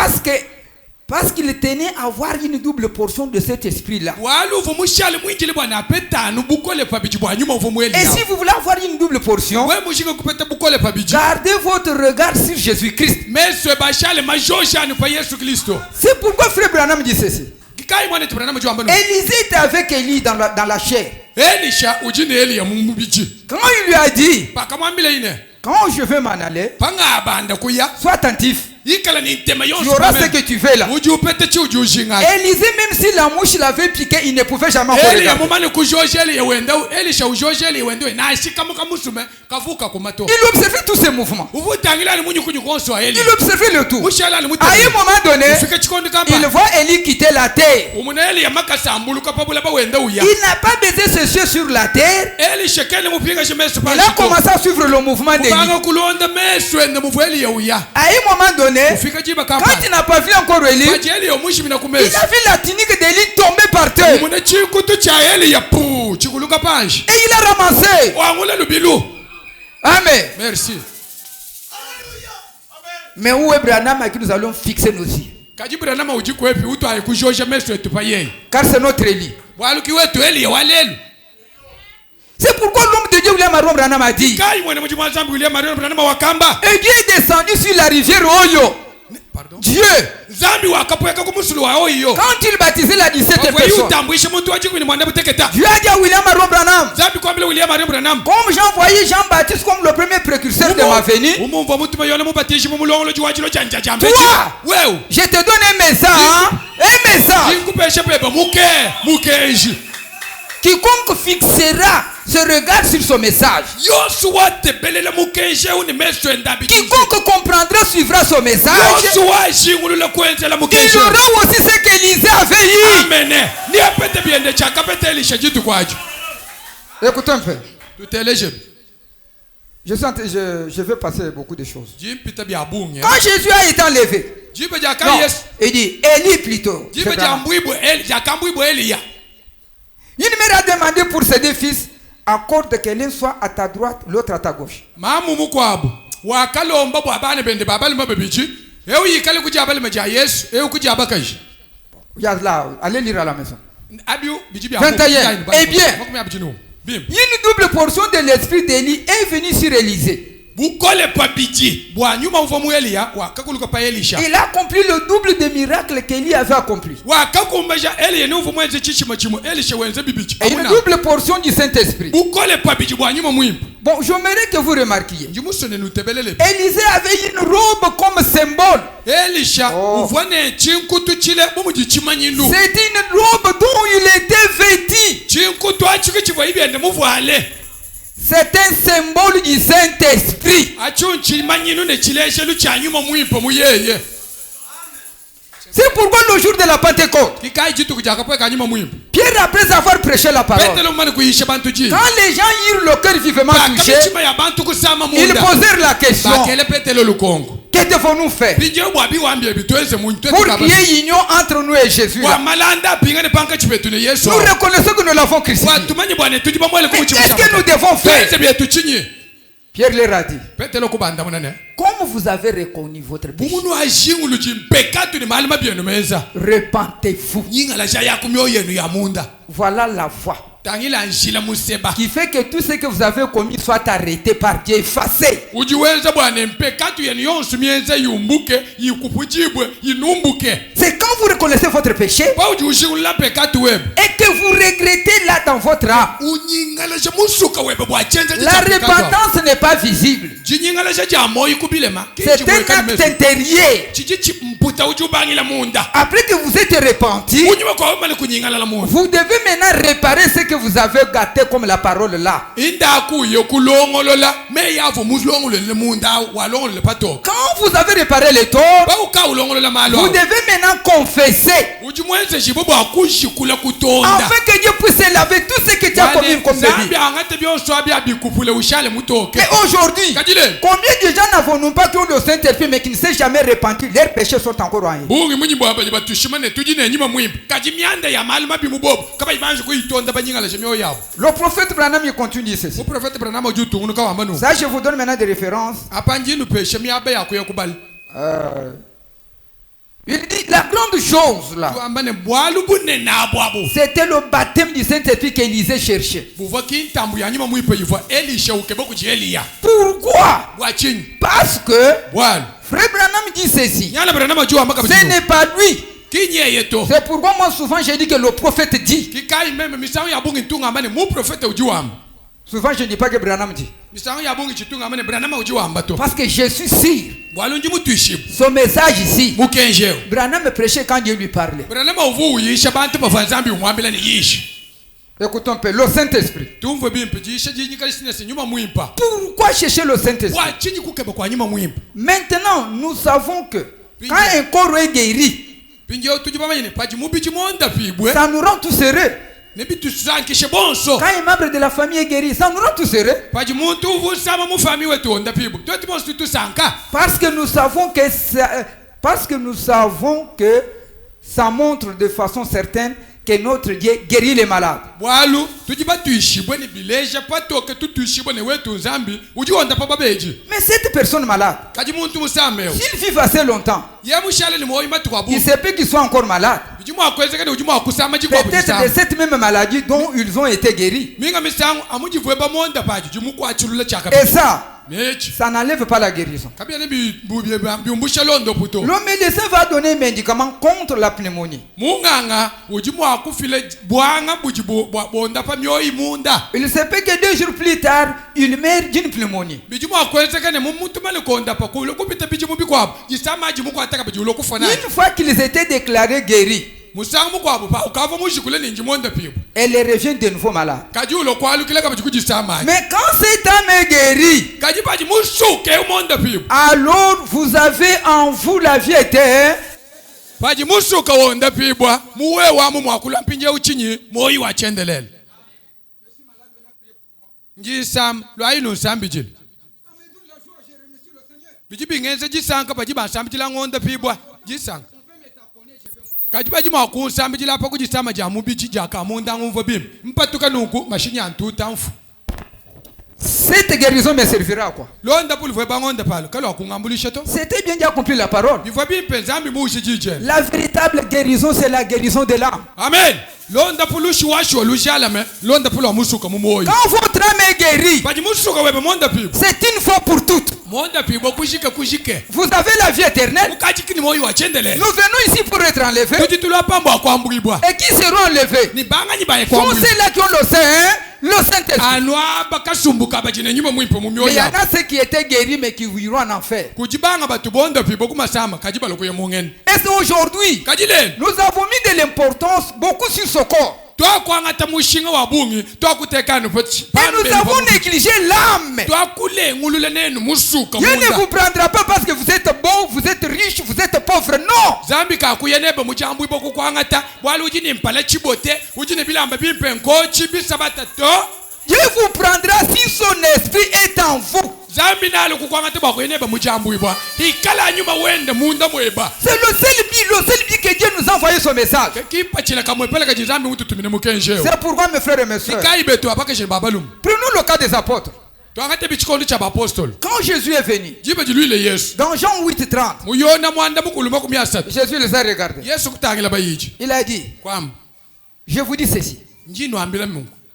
Parce qu'il tenait à avoir une double portion de cet esprit-là. walu uvo mushale mwinjili bwana apetanu bukole pabichi bwa nyuma uvo mu Et Elia si vous voulez avoir une double portion, we mushinga kupeta bukole pabichi gardez votre regard sur Jésus-Christ. meswe bashale majoje anu pa Yesu Kristo C'est pourquoi frère Branham dit ceci. kikai mwana tu Branham ujua amane Élisée était avec Élie dans la chair. Elisha ujini Elia mumubiji Quand il lui a dit, pakamwambile ine quand je vais m'en aller, pangabanda kuya sois attentif. ikala ni ntema Tu yonso auras ce que tu veux là. ujupete chi ujushinga Élisée, même si la mouche l'avait piqué, il ne pouvait jamais encore Elia regarder. mumane kujoje Elia wenda Elisha ujoje Elia wenda na ashika mukamusume kavuka kumato Il observait tous ces mouvements. uvutangila ni munyukunyuku wonso Elia Il observait le tout. mushala ni À mutu un moment donné, ufike chikondi il kamba voit Élie quitter la terre. umune Elia makasambuluka pabula ba wenda uya Il n'a pas baisé ses yeux sur la terre. Elisha kene mupinga shemesu Il a commencé à suivre le mouvement d'Élie. banga kulonda meswende muvu Elia uya À un moment donné, ufika jiba quand kamba il n'a pas vu encore Élie, baje Elia mushimina il kumesa a vu la tunique d'Élie tomber par terre. umune chikutu cha Elia pu chikuluka panje Et il a ramassé. wangula lubilu Amen. merci Mais où est Branham à qui nous allons fixer nos yeux? kajibira nama ujikwepi utu ayikujoje meso etu paye Car c'est notre Élie. waluki wetu Elia walelu C'est pourquoi l'homme de Dieu, William Aron Branham, a dit, kai mwene mujima zambi William Marion Branham wakamba et Dieu est descendu sur la rivière Oyo. pardon Dieu, zambi wakapweka kumusulu wa oyo quand il baptisait la 17 wewe personnes, utambwishe muntu wajikwini mwanda buteketa Dieu a dit à William Aron Branham, zambi kwambile William Marion Branham comme j'envoyais Jean-Baptiste comme le premier précurseur de ma venue, umumva mutuma yona mubatishi mumulongolo jiwajilo janja jambe toi, wewe je te donne un message, un message. inkupeshe beba mukeji Quiconque fixera ce regard sur ce message, yosu watebelela mukeje uni meso endabi quiconque comprendra suivra ce message, yosu washingulula kwenzela il mukeje aura aussi ce qu'Élisée avait eu. amene ni apete biende chaka pete Elisha jitu kwajo Écoutez un peu. tuteleje Je vais passer beaucoup de choses. jimpita bya bunge Quand Jésus a été enlevé, jibe jaka non, Yesu il dit Élie plutôt. jibe C'est Branham. jambwibu Eli jakambwibu Elia Il m'a demandé pour ses deux fils, accorde que l'un soit à ta droite, l'autre à ta gauche. mamu mukwabo wakalomba bwabane bende babali mabebichi eu yikale kujabali maja Yesu eu kujaba kaji Regarde là, allez lire à la maison. abiu biji bya 21. Eh bien, bim une double portion de l'esprit d'Élie est venue sur Élisée. bukole pa biji bwa nyuma uvomu Elia wakakuluka pa Elisha. Il a accompli le double des miracles qu'Élie avait accompli. Wakakumbaja Elia ni uvomu enze chichima chimo Elisha wenze bibichi. Et une double portion du Saint-Esprit. Bukole pa biji bwa nyuma muimba. Bon, j'aimerais que vous remarquiez. Njumusone nutebelele. Élisée avait une robe comme symbole. Elisha uvone chinkutu chile bumuji chimanyindu. C'est une robe dont il était vêtu. Chinkutu achike chivo ibi ende muvuale. C'est un symbole du Saint-Esprit. C'est pourquoi le jour de la Pentecôte, Pierre, après avoir prêché la parole, quand les gens eurent le cœur vivement touché, ils posèrent la question: que devons-nous faire pour qu'il y ait union entre nous et Jésus? Nous reconnaissons que nous l'avons crucifié. Mais qu'est-ce que nous devons faire? Pierre leur a dit: comme vous avez reconnu votre péché, repentez-vous. Voilà la voie qui fait que tout ce que vous avez commis soit arrêté par Dieu, effacé. C'est quand vous reconnaissez votre péché et que vous regrettez là dans votre âme. La repentance n'est pas visible. C'est un acte intérieur. Après que vous êtes repenti, vous devez maintenant réparer ce que vous avez gâté comme la parole là. Quand vous avez réparé les torts, vous devez maintenant confesser, afin que Dieu puisse laver tout ce que tu as commis comme délit. Mais aujourd'hui, combien de gens n'avons-nous pas qui ont le Saint-Esprit mais qui ne s'est jamais repenti? Leurs péchés sont encore en eux. Le prophète Branham il continue ceci. Ça, je vous donne maintenant des références. Il dit la grande chose là, c'était le baptême du Saint-Esprit qu'Élisée cherchait. Pourquoi? Parce que Frère Branham dit ceci: ce n'est pas lui. C'est pourquoi moi souvent j'ai dit que le prophète dit. Souvent je ne dis pas que Branham dit, parce que je suis sûr son message ici, Branham prêchait quand Dieu lui parlait. Écoutons un peu le Saint-Esprit. Pourquoi chercher le Saint-Esprit? Maintenant nous savons que quand un corps est guéri, ça nous rend tous heureux. Quand un membre de la famille est guéri, ça nous rend tous heureux. Parce que nous savons que ça montre de façon certaine que notre Dieu guérit les malades. Mais cette personne malade, s'il vit assez longtemps, il se peut qu'il soit encore malade. Peut-être de cette même maladie dont ils ont été guéris. Et ça n'enlève pas la guérison. Le médecin va donner un médicament contre la pneumonie. Il se peut que 2 jours plus tard, il meurt d'une pneumonie. Une fois qu'ils étaient déclarés guéris, elle revient de nouveau malade. Mais quand cette âme est guérie, alors vous avez en vous la vie éternelle. Cette guérison me servira à quoi? C'était bien déjà accompli la parole. La véritable guérison, c'est la guérison de l'âme. Amen. Quand votre âme est guérie, c'est une fois pour toutes. Vous avez la vie éternelle. Nous venons ici pour être enlevés. Et qui seront enlevés? Sont ceux-là qui ont le Saint-Esprit. Mais il y en a ceux qui étaient guéris mais qui iront en enfer. Et c'est aujourd'hui, nous avons mis de l'importance beaucoup sur ce corps. Et nous avons négligé l'âme. Dieu ne vous prendra pas parce que vous êtes bon, vous êtes riche, vous êtes pauvre. Non. Dieu vous prendra si son esprit est en vous. C'est le seul but que Dieu nous a envoyé ce message. C'est pourquoi mes frères et mes soeurs, prenons le cas des apôtres. Quand Jésus est venu, dans Jean 8:30, Jésus les a regardés. Il a dit, je vous dis ceci.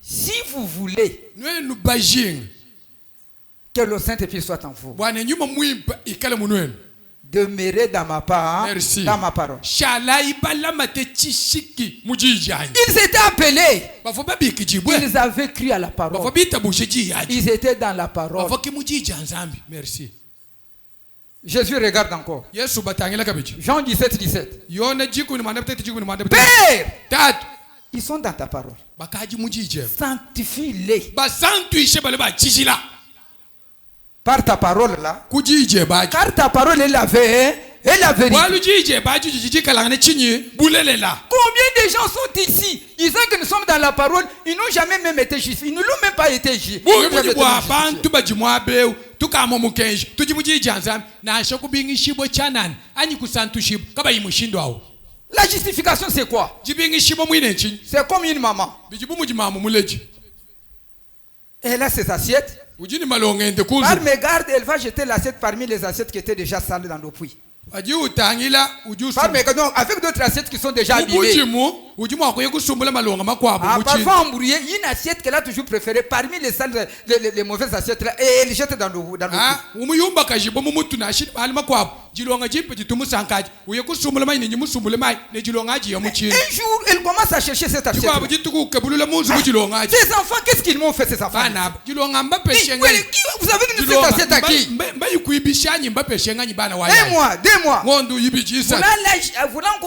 Si vous voulez que le Saint-Esprit soit en vous, demeurez dans ma part, dans ma parole. Ils étaient appelés. Ils avaient cru à la parole. Ils étaient dans la parole. Merci. Jésus regarde encore. Jean 17:17. Père, ils sont dans ta parole. Sanctifie-les. Par ta parole là. Car ta parole est la vérité. Combien de gens sont ici? Ils savent que nous sommes dans la parole. Ils n'ont jamais même été juifs. Ils ne l'ont même pas été juifs. La justification c'est quoi? C'est comme une maman. Elle a ses assiettes. Par mégarde, elle va jeter l'assiette parmi les assiettes qui étaient déjà sales dans le puits. Par mégarde, avec d'autres assiettes qui sont déjà abîmées. Parfois embrouillée, une assiette qu'elle a toujours préférée parmi les sales, les mauvaises assiettes là, et elle jette dans le puits. Un jour, elle commence à chercher cette assiette. Ces enfants, qu'est-ce qu'ils m'ont fait, ces enfants? Vous avez donné cette assiette à qui? Un mois, 2 mois. Vous encore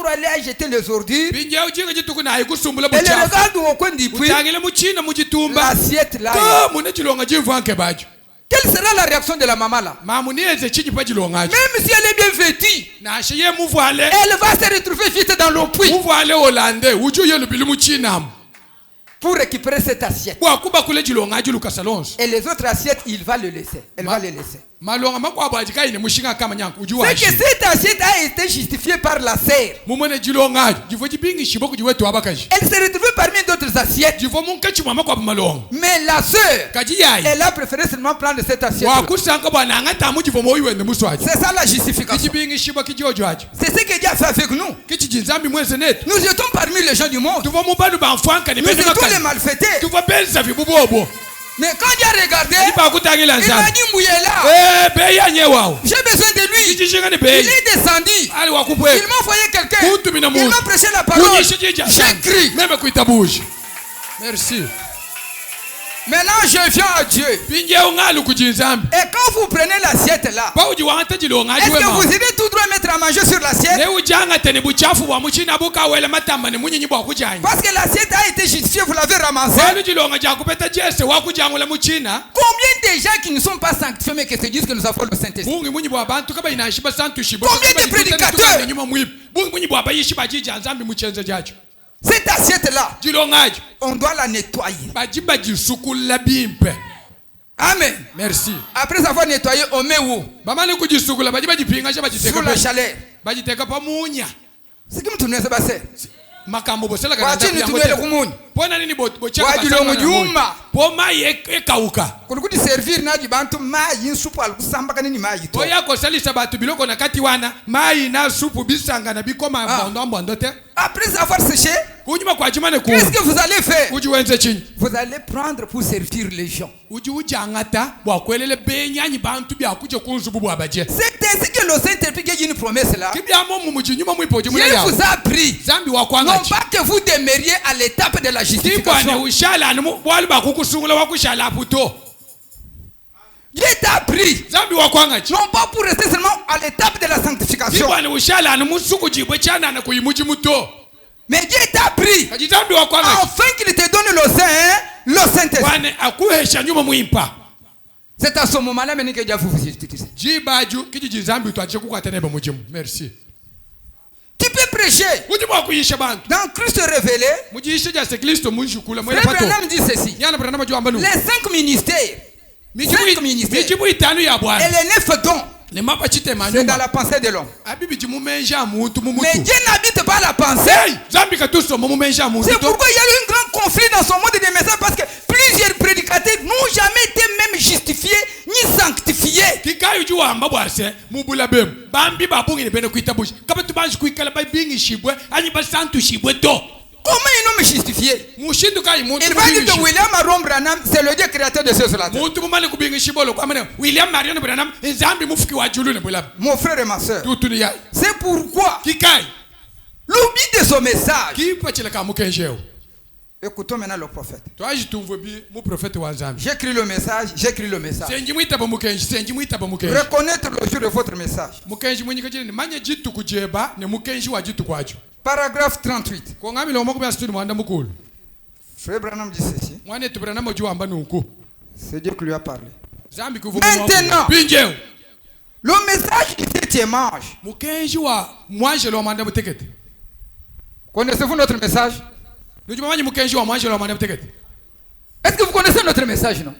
aller à jeter les ordures. Et les regarde au coin du puits. L'assiette là. Quelle sera la réaction de la maman là? Même si elle est bien vêtue, elle va se retrouver vite dans le puits pour récupérer cette assiette. Et les autres assiettes, elle va les laisser. C'est que cette assiette a été justifiée par la sœur. Elle s'est retrouvée parmi d'autres assiettes. Mais la sœur, elle a préféré seulement prendre cette assiette. C'est ça la justification. C'est ce que Dieu a fait avec nous. Nous étions parmi les gens du monde. Nous étions les malfaités. Mais quand Dieu a regardé, il m'a dit Mouyela, j'ai besoin de lui. Il est descendu. Il m'a envoyé quelqu'un. Il m'a prêché la parole. J'écris. Merci. Maintenant je viens à Dieu. Et quand vous prenez l'assiette là, est-ce que vous irez tout droit mettre à manger sur l'assiette? Parce que l'assiette a été justifiée, vous l'avez ramassée. Combien de gens qui ne sont pas sanctifiés mais qui se disent que nous avons le Saint-Esprit? Combien de prédicateurs? Cette assiette-là, on doit la nettoyer. Amen. Merci. Après avoir nettoyé, on met où? Sous la chaleur. C'est comme tu ne sais pas. pona nini Wajulongo juma. Poma ekauka. Kulukuti servir na jibantu mayi nsupu alusamba kanini mayi to. Oya ko salisa batu biloko na kati wana mayi na supu bisanga na bikoma mbondo te. Après avoir séché, qu'est-ce que vous allez faire? Vous allez prendre pour servir les gens. C'est ainsi que le Saint-Esprit a une promesse là. Dieu vous a pris. Non pas que vous demeuriez à l'étape de la justification. Dieu t'a pris. Non pas pour rester seulement à l'étape de la sanctification. Mais Dieu t'a pris afin qu'il te donne le Saint-Esprit. C'est à ce moment-là que Dieu vous justifier. Merci. Tu peux prêcher. Dans Christ révélé, Frère Branham dit ceci. Les 5 ministères. Et les 9 dons. C'est dans la pensée de l'homme. Mais Dieu n'habite pas la pensée. C'est pourquoi il y a eu un grand conflit dans son monde des messages, parce que plusieurs prédicateurs n'ont jamais été même justifiés ni sanctifiés. Comment ils n'ont me justifié? Il va dire que William Marion Branham, c'est le Dieu créateur de ceux là. Mon frère et ma soeur, c'est pourquoi l'oubli de son message. Écoutons maintenant le prophète. J'écris le message, j'écris le message. Reconnaître le jour de votre message. Paragraphe 38. Frère Branham dit ceci. C'est Dieu qui lui a parlé. Maintenant, le message du 7e ange. Connaissez-vous notre message? Est-ce que vous connaissez notre message, non?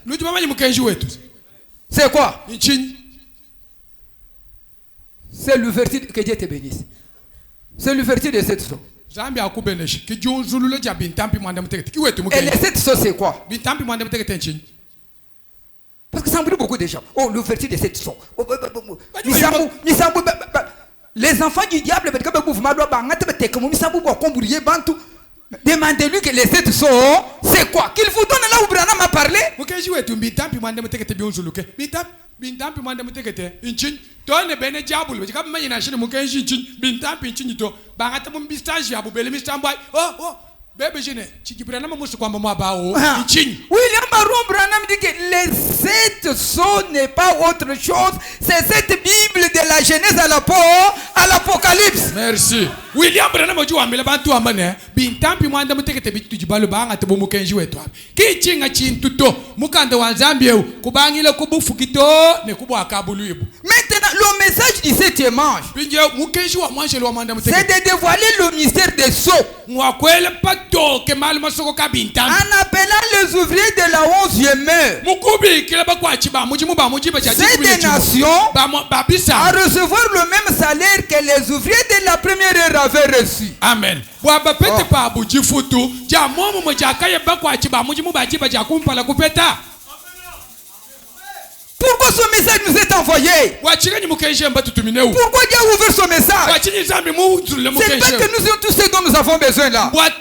C'est quoi? C'est l'ouverture, que Dieu te bénisse. C'est l'ouverture de cette chose. Et les 7 choses, c'est quoi? Parce que ça brûle beaucoup de gens. Oh, l'ouverture de cette chose. Les enfants du diable, demandez-lui que les 7 choses, c'est quoi? Qu'il vous donne là où Branham a parlé. Tone bene jabul be ka manya na shine mu kan shi bintampi to ba ngata mun bistaji abu bele mistambay oh bébé jene ci Branham musu kwamba mwa bawo inchin. William Marion Branham dit que les 7 sceaux n'est pas autre chose, c'est cette Bible de la Genèse à l'Apocalypse. Merci. William Branham ju amela bantu amane bintampi mwanda mutekete bitu jibalo ba ngata bo mukenji wetu ki chinga chintuto mukanda wa Zambie kubangile kubufukito ne kubwa kabuluibu. Maintenant le message du 7e ange, c'est de dévoiler le mystère des sceaux en appelant les ouvriers de la 11e heure. C'est des nations à recevoir le même salaire que les ouvriers de la première heure avaient reçu. Amen. Pourquoi ce message nous est envoyé? Pourquoi Dieu a ouvert ce message? C'est pas que nous avons tout ce dont nous avons besoin là. William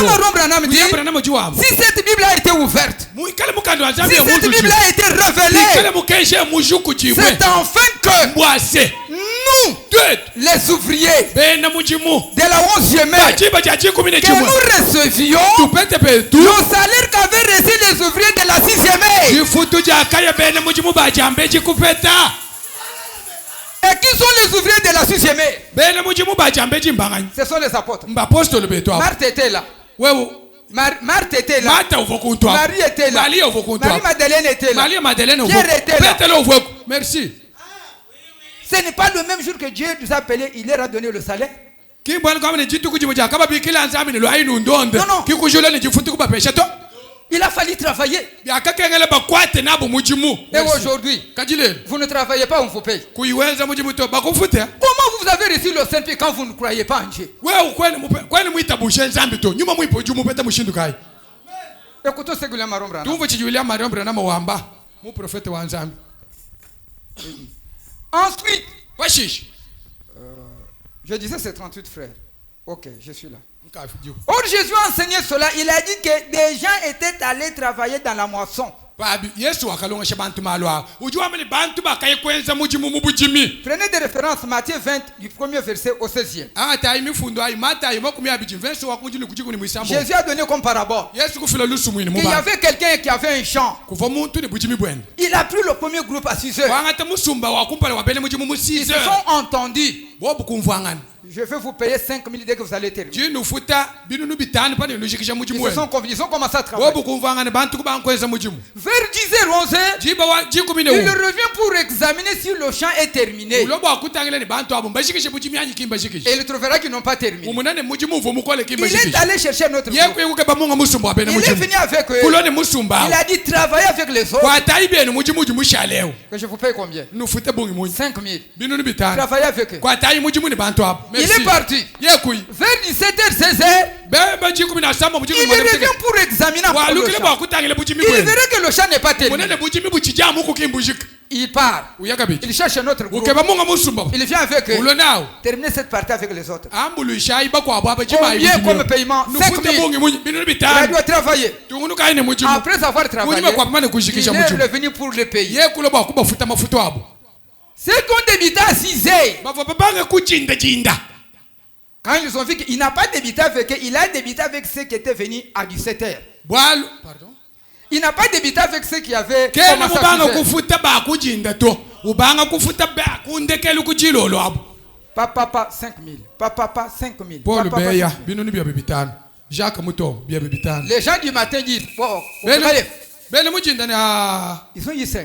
Marion Branham dit, si cette Bible a été ouverte, si cette Bible a été révélée, c'est enfin que nous, les ouvriers de la 11e heure, que nous recevions le salaire qu'avaient reçu les ouvriers de la 6e heure. Et qui sont les ouvriers de la 6e heure? Ce sont les apôtres. Marthe était là. Marthe était là. Marie était là. Marie-Madeleine était là. Pierre était là. Merci. Ce n'est pas le même jour que Dieu nous a appelés, il leur a donné le salaire. Non, non. Il a fallu travailler. Et aujourd'hui, vous ne travaillez pas, on vous paye. Comment vous avez reçu le Saint-Esprit quand vous ne croyez pas en Dieu? Écoutons ce que William Branham. Ensuite, je disais c'est 38 frères. Ok, je suis là. Or Jésus a enseigné cela. Il a dit que des gens étaient allés travailler dans la moisson. Prenez des références, Matthieu 20, du premier verset au 16e. Jésus a donné comme parabole qu'il y avait quelqu'un qui avait un champ. Il a pris le premier groupe à 6 heures. Ils se sont entendus. Je vais vous payer 5 000 dès que vous allez terminer. Ils se sont convenus, ils ont commencé à travailler. Vers 10h, 11h, il revient pour examiner si le champ est terminé. Et il trouvera qu'ils n'ont pas terminé. Il est allé chercher notre groupe. Il est venu avec eux. Il a dit travaillez avec les autres. Que je vous paye combien? 5 000. Travaillez avec eux. Il est parti. Vers 17h, 16h, il revient pour examiner le champ. Il verra que le champ n'est pas terminé. Il part. Il cherche un autre groupe. Il vient avec eux. Terminer cette partie avec les autres. Combien comme paiement? 5 000. Il doit travailler. Après avoir travaillé, il est revenu pour le payer. C'est qu'on débitait à 6 heures. Quand ils ont vu qu'il n'a pas débité avec eux, il a débité avec ceux qui étaient venus à 17 heures. Pardon? Il n'a pas débité avec ceux qui avaient commencé à 6 heures. Papa 5 000. Papa 5 000. Les gens du matin disent, ils sont ici.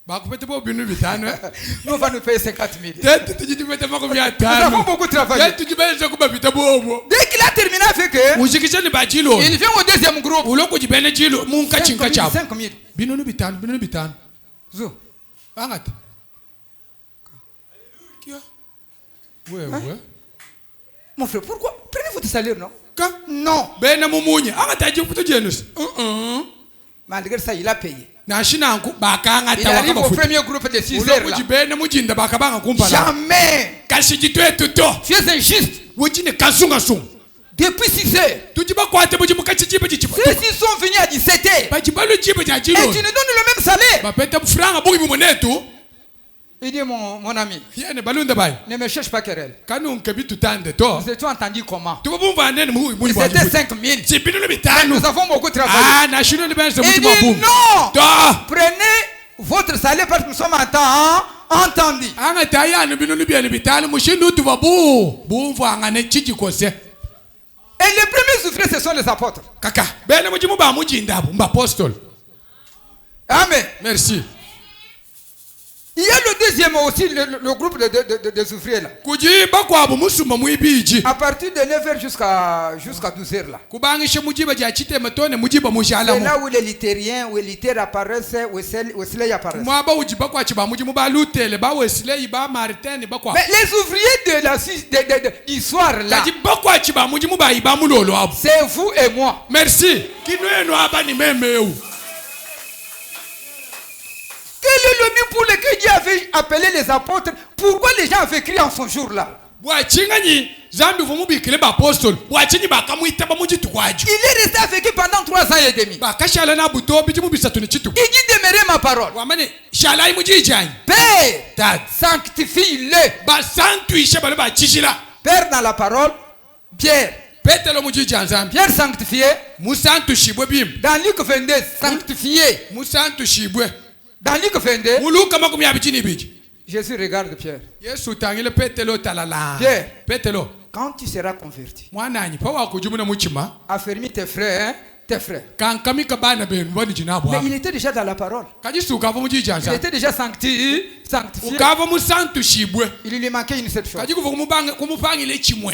Nous on va nous payer 50 000. Nous avons beaucoup travaillé. Dès qu'il a terminé avec eux, il vient au deuxième groupe. 5 000. Mon frère, pourquoi? Prenez votre salaire, non? Non. Malgré ça, il a payé. Il arrive au premier groupe de 6 heures là. Jamais. Tu es injuste. Depuis 6 heures. Ceux-ci sont venus à 17 heures. Et tu nous donnes le même salaire. Il dit mon ami, ne me cherche pas querelle. Nous étions entendus comment? C'était 5 000. Nous avons beaucoup travaillé. Il dit non. Prenez votre salaire parce que nous sommes en temps entendus. Et les premiers souffrés, ce sont les apôtres. Amen. Merci. Il y a le deuxième aussi, le groupe de ouvriers là. À partir de 9h jusqu'à 12h là. C'est là où les luthériens ou les luthères apparaissent, où Wesley apparaissent. Mais les ouvriers du soir là, c'est vous et moi. Merci. Quel est le but pour lequel Dieu avait appelé les apôtres? Pourquoi les gens avaient crié en son jour-là? Il est resté avec eux pendant 3 ans et demi. Il dit demeurer ma parole. Père, sanctifie-le. Père dans la parole, Pierre. Pierre sanctifié. Dans Luc 22, sanctifié. Dans Luc 22, Jésus regarde Pierre. Pierre, quand tu seras converti, affermis tes frères, tes frères. Mais il était déjà dans la parole. Il Il était déjà sanctifié. Il lui manquait une seule chose.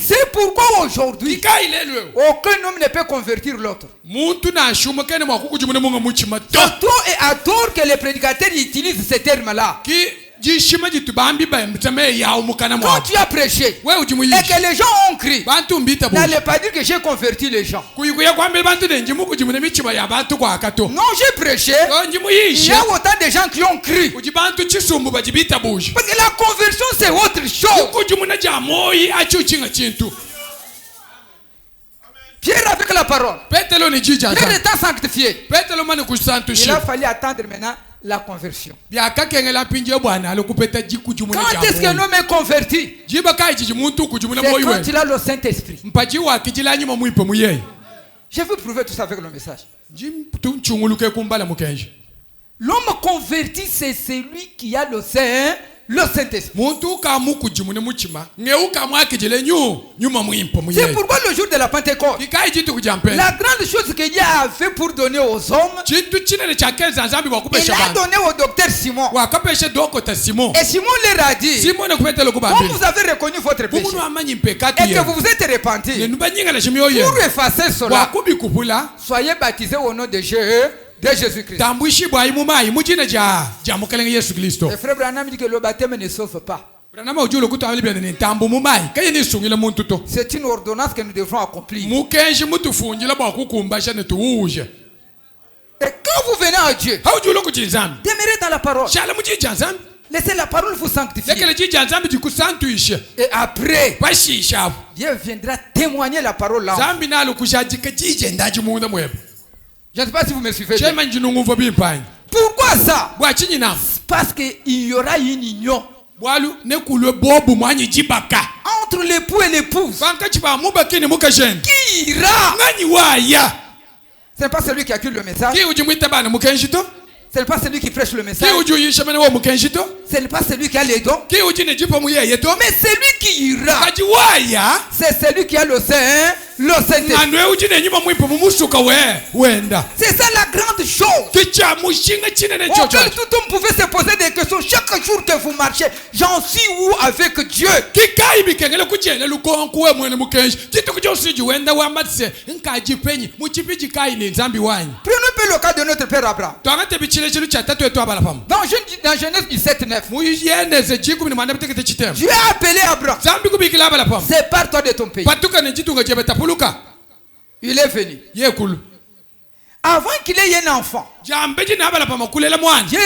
C'est pourquoi aujourd'hui, aucun homme ne peut convertir l'autre. Et à tort que les prédicateurs utilisent ces termes-là. Quand tu as prêché et que les gens ont crié, n'allez pas dire que j'ai converti les gens. Non, j'ai prêché. Il y a autant de gens qui ont crié. Parce que la conversion, c'est autre chose. Pierre avec la parole. Pierre étant sanctifié. Il a fallu attendre maintenant la conversion. Quand est-ce qu'un homme est converti? C'est quand il a le Saint-Esprit. Je vais vous prouver tout ça avec le message. L'homme converti, c'est celui qui a le Saint-Esprit. C'est pourquoi le jour de la Pentecôte, la grande chose que Dieu a fait pour donner aux hommes, il a donné au docteur Simon. Et Simon leur a dit, comme vous avez reconnu votre péché et que vous vous êtes repenti, pour effacer cela, soyez baptisés au nom de Jésus-Christ. Le frère Branham dit que le baptême ne sauve pas. C'est une ordonnance que nous devons accomplir. Et quand vous venez à Dieu, demeurez dans la parole. Laissez la parole vous sanctifier. Et après, Dieu viendra témoigner la parole là. Je ne sais pas si vous me suivez. Pourquoi ça? Parce qu'il y aura une union entre l'époux et l'épouse. Qui ira? Ce n'est pas celui qui accule le message. Ce n'est pas celui qui prêche le message. Ce n'est pas celui qui a les dons. Mais celui qui ira, c'est celui qui a le Saint. C'est ça la grande chose. Auquel tout homme pouvait se poser des questions chaque jour que vous marchez. J'en suis où avec Dieu? Prenons un peu le cas de notre père Abraham. Dans Genèse 17:9, Dieu a appelé Abraham. Sépare-toi de ton pays. Il est venu. Avant qu'il ait un enfant, Dieu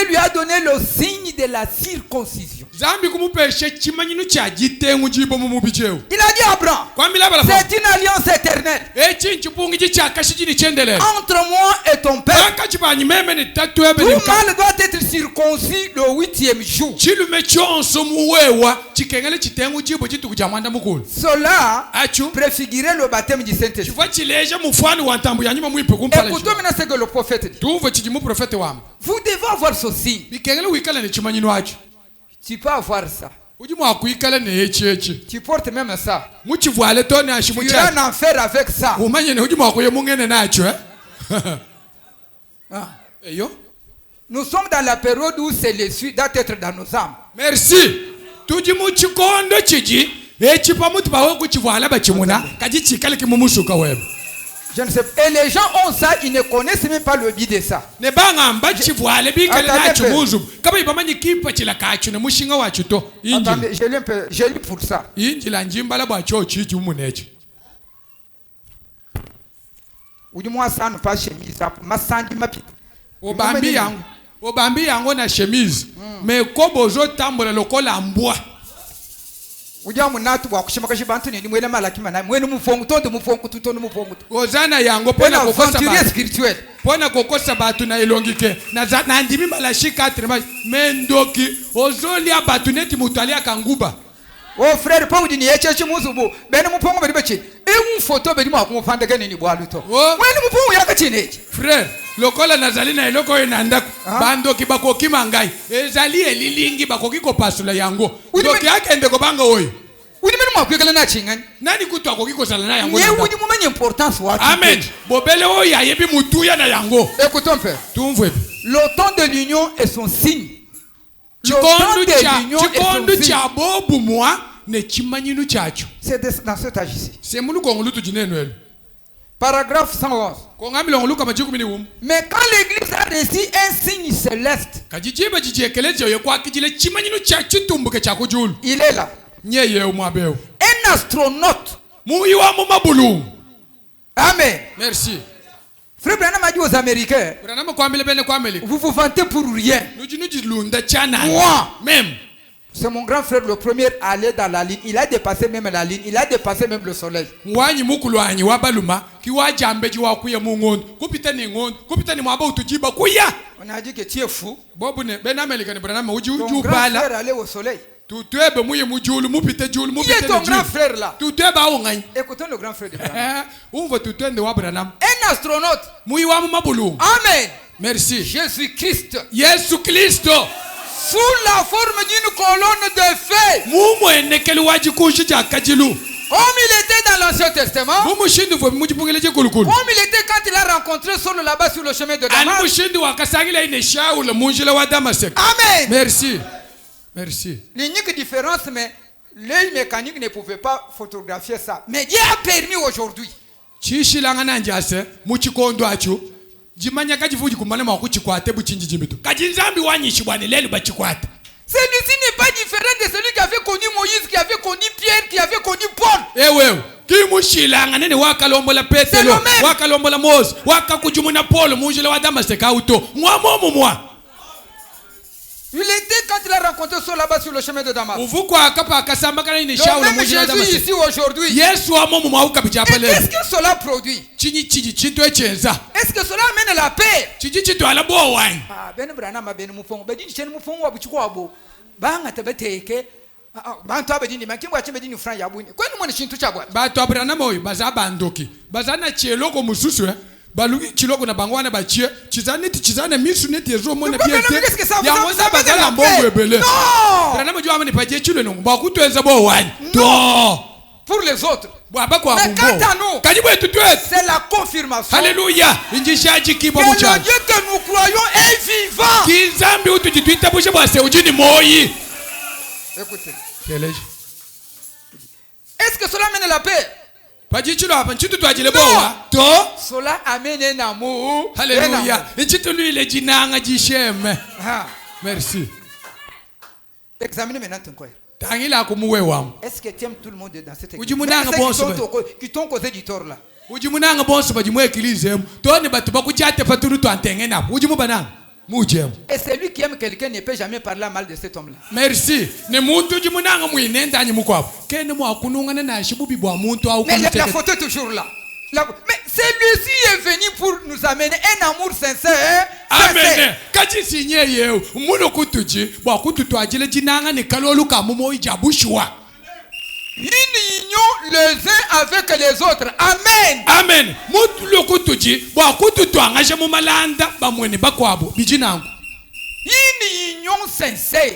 lui a donné le signe de la circoncision. Il a dit à Abraham, c'est une alliance éternelle entre moi et ton père. Tout mâle doit être circoncis le 8e jour. Cela préfigurait le baptême du Saint-Esprit. Écoutons maintenant ce que le prophète dit. Vous devez avoir ce signe. Tu peux avoir ça. Tu portes même ça. Tu iras en enfer avec ça. Nous sommes dans la période où c'est le suite doit être dans nos âmes. Merci. Je ne sais pas. Et les gens ont ça, ils ne connaissent même pas le but de ça. Attendez, j'ai lu pour ça. Ou du moins ça ne pas chemise. Obambi yango na chemise. Mais kobo zo tambola lokola mbwa. Ozana yango pona kokosa batu na elongike na ndimi malashika trema mendoki ozolia batu neti mutalia kanguba. Oh frère, pas udini echechi muzubu bene mupongo bari bachi e photo bari mu akumufanda gani ni bwaluto wene mupongo yakachine frère lokola nazali na eloko enanda bandoki bakoki mangai ezali elilingi bakoki ko pasula yango doki akende ko banga oyi udi menu makwekala na chingani nani kutu akoki ko sala na yango ye udi mumenye importance. Amen. Écoutons, Père. Le temps de l'union est son signe. Le temps de l'union est son signe. C'est dans cet âge ici. Paragraphe 111. Mais quand l'Église a reçu un signe céleste, il est là. Un astronaute. Amen. Merci. Frère Branham a dit aux Américains, vous vous vantez pour rien. Moi, même. C'est mon grand frère le premier à aller dans la ligne. Il a dépassé même la ligne. Il a dépassé même le soleil. On a dit que tu es fou. Ton grand frère allait au soleil. Qui est ton grand frère là? Écoutons le grand frère de Branham. Un astronaute. Amen. Merci. Jésus-Christ. Jésus-Christ. Sous la forme d'une colonne de feu. Comme il était dans l'Ancien Testament. Comme il était quand il a rencontré Saul là-bas sur le chemin de Damas. Amen. Merci. Merci. L'unique différence, mais l'œil mécanique ne pouvait pas photographier ça. Mais Dieu a permis aujourd'hui. Celui-ci n'est pas différent de celui qui avait connu Moïse, qui avait connu Pierre, qui avait connu Paul. Il était quand il a rencontré Saul là-bas sur le chemin de Damas. Le même Jésus ici aujourd'hui. Est-ce que cela produit? Est-ce que cela amène la paix? Ah, Ben Branham ben Moufongo. Ben dit chen Moufongo abuchiko abo. Banga tebeteke. Bantu abedini makimwa chebedini Fran yabuni. Kwani mwana chintu chabwa? Bantu Branham oyo bazabandoki. Bazana chiloko mususu balugi chiloko na bangwana bachie chizane misu neti ezo mona biete ya moza bazala mbongo ebele Branham jo amene paje chilo no bakutenza bo wani to pour les autres. Mais quant à nous, c'est la confirmation. Alléluia. Que le Dieu que nous croyons est vivant. Écoutez. Est-ce que cela amène la paix? Non. Cela amène un amour. Alléluia. Merci. Examinez maintenant ton cœur. Est-ce que tu aimes tout le monde dans cette église? Qui t'ont causé du tort là. Et celui qui aime quelqu'un ne peut jamais parler mal de cet homme là. Merci. Mais la photo est toujours là. Mais celui-ci est venu pour nous amener un amour sincère. Amen. Une union les uns avec les autres. Amen. Amen. Une union sincère.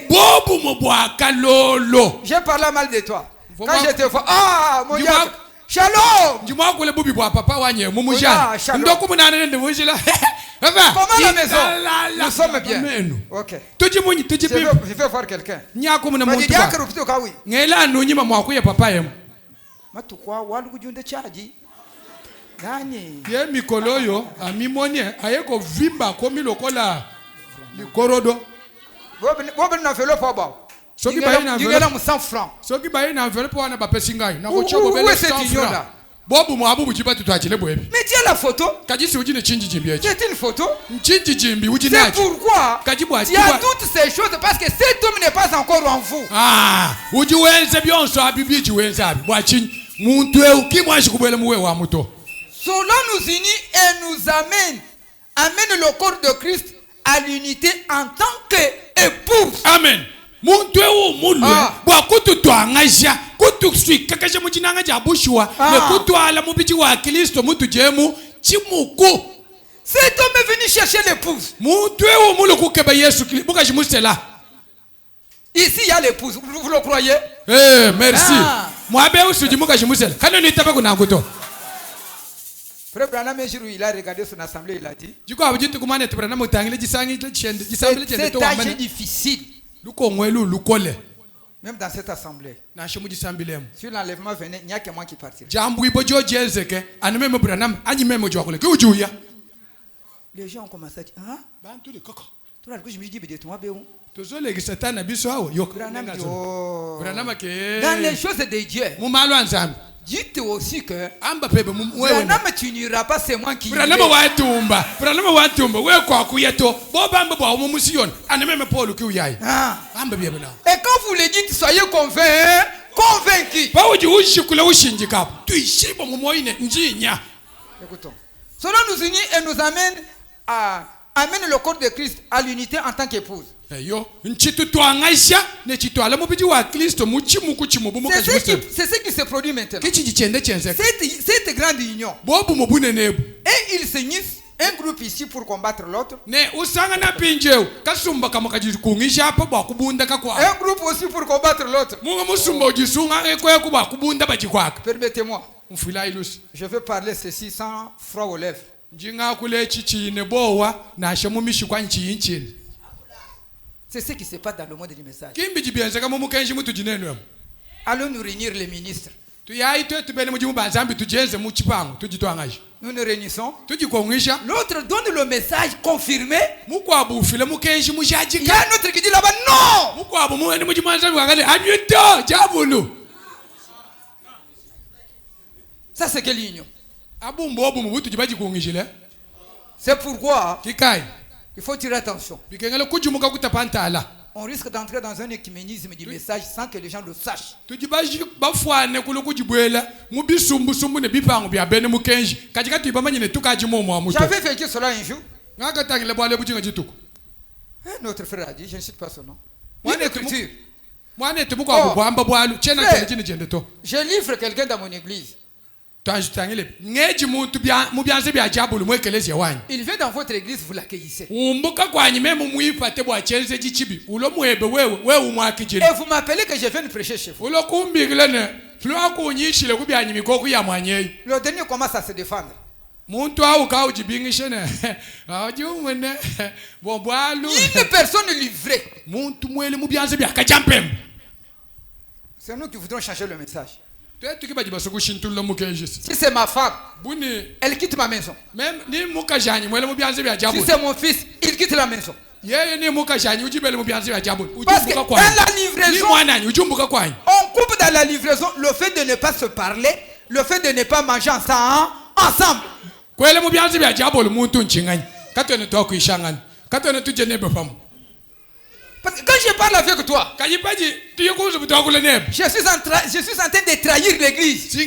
J'ai parlé mal de toi. Quand je te vois, ah mon Dieu. Shalom. Comment la maison? Nous sommes bien. Ok. Je vais voir quelqu'un. Où est cette union là? Mais tu as la photo? C'est une photo? C'est pourquoi tu as toutes ces choses, parce que cet homme n'est pas encore en vous. Cela nous unit et nous amène le corps de Christ à l'unité en tant qu'épouse. Amen. Cet homme est venu chercher l'épouse. Ici il y a l'épouse, vous le croyez? Frère Branham, un jour, il a regardé son assemblée, il a dit c'est âge difficile. Même dans cette assemblée. Si l'enlèvement venait, il n'y a que moi qui partirai. Les gens ont commencé à dire, hein? Dans les choses de Dieu, dites aussi que Branham, tu n'iras pas, c'est moi qui irai. Et quand vous le dites, soyez convaincus. Écoutons. Cela nous unit et nous amène le corps de Christ à l'unité en tant qu'épouse. C'est ce qui se produit maintenant. Cette grande union. Et ils s'unissent, un groupe ici pour combattre l'autre. Un groupe aussi pour combattre l'autre. Permettez-moi. Je veux parler ceci sans froid aux lèvres. C'est ce qui se passe dans le monde du message. Allons nous réunir les ministres. Nous nous réunissons. L'autre donne le message confirmé. Il y a un autre qui dit là-bas non. Ça c'est quelle union? C'est pourquoi il faut tirer attention. On risque d'entrer dans un écuménisme du message sans que les gens le sachent. J'avais vécu cela un jour. Notre frère a dit, je ne cite pas son nom. Une écriture. Je livre quelqu'un dans mon église. Il vient dans votre église, vous l'accueillissez. Et vous m'appelez que je viens prêcher chez vous. Le dernier commence à se défendre. Une personne livrée. C'est nous qui voudrons changer le message. Si c'est ma femme, elle quitte ma maison. Si c'est mon fils, il quitte la maison. Parce que dans la livraison, on coupe dans la livraison le fait de ne pas se parler, le fait de ne pas manger ensemble. Parce que quand je parle avec toi, je suis en train de trahir l'église.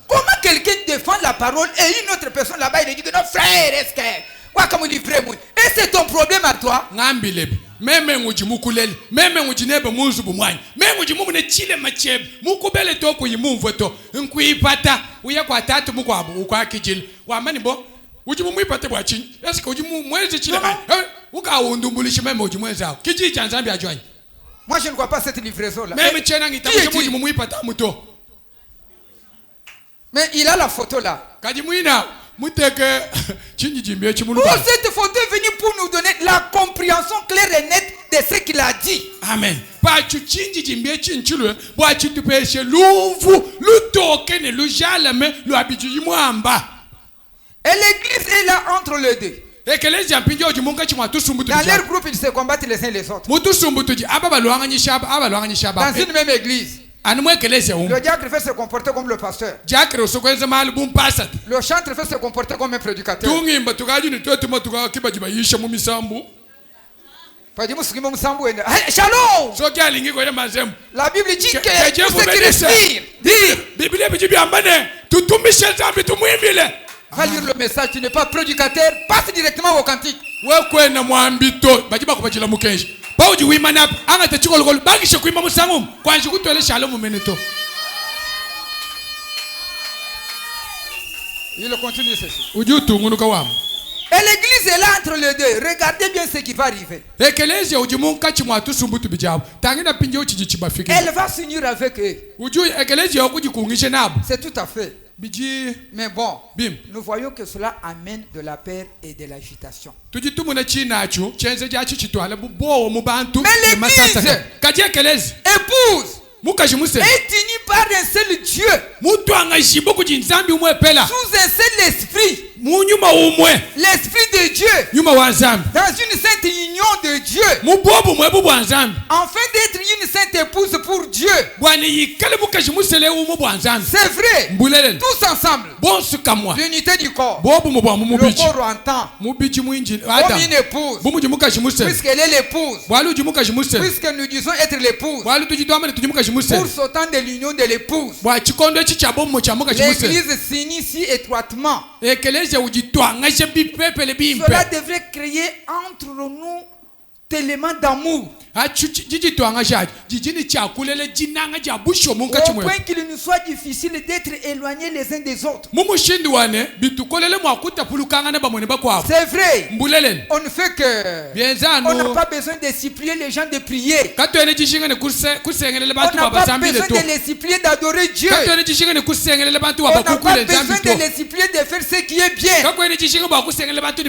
Comment quelqu'un défend la parole et une autre personne là-bas il dit que non frère, est-ce que et c'est ton problème à toi? Moi je ne vois pas cette livraison là. Mais il a la photo là. Cette photo est venue pour nous donner la compréhension claire et nette de ce qu'il a dit. Amen. Et l'église est là entre les deux. Dans leur groupe, ils se combattent les uns les autres. Dans une même église. Le diacre fait se comporter comme le pasteur. Le chantre fait se comporter comme un prédicateur. Shalom! La Bible dit que tout ce qui respire, va lire le message, tu n'es pas prédicateur, passe directement au cantique. Il continue ceci. Et l'église est là entre les deux. Regardez bien ce qui va arriver. Elle va s'unir avec eux. C'est tout à fait. Mais bon, nous voyons que cela amène de la peur et de l'agitation. Mais l'église, épouse, est unie par un seul Dieu, sous un seul esprit. L'esprit de Dieu, dans une sainte union de Dieu, afin d'être une sainte épouse pour Dieu. C'est vrai, tous ensemble, l'unité du corps. Le corps entend comme une épouse, puisqu'elle est l'épouse, puisque nous disons être l'épouse, pour sautant de l'union de l'épouse. L'église s'initie étroitement. Cela devrait créer entre nous tellement d'amour, au point qu'il nous soit difficile d'être éloignés les uns des autres. C'est vrai, on ne fait que, on n'a pas besoin de supplier les gens de prier, on n'a pas besoin de les supplier d'adorer Dieu, on n'a pas besoin de les supplier de faire ce qui est bien.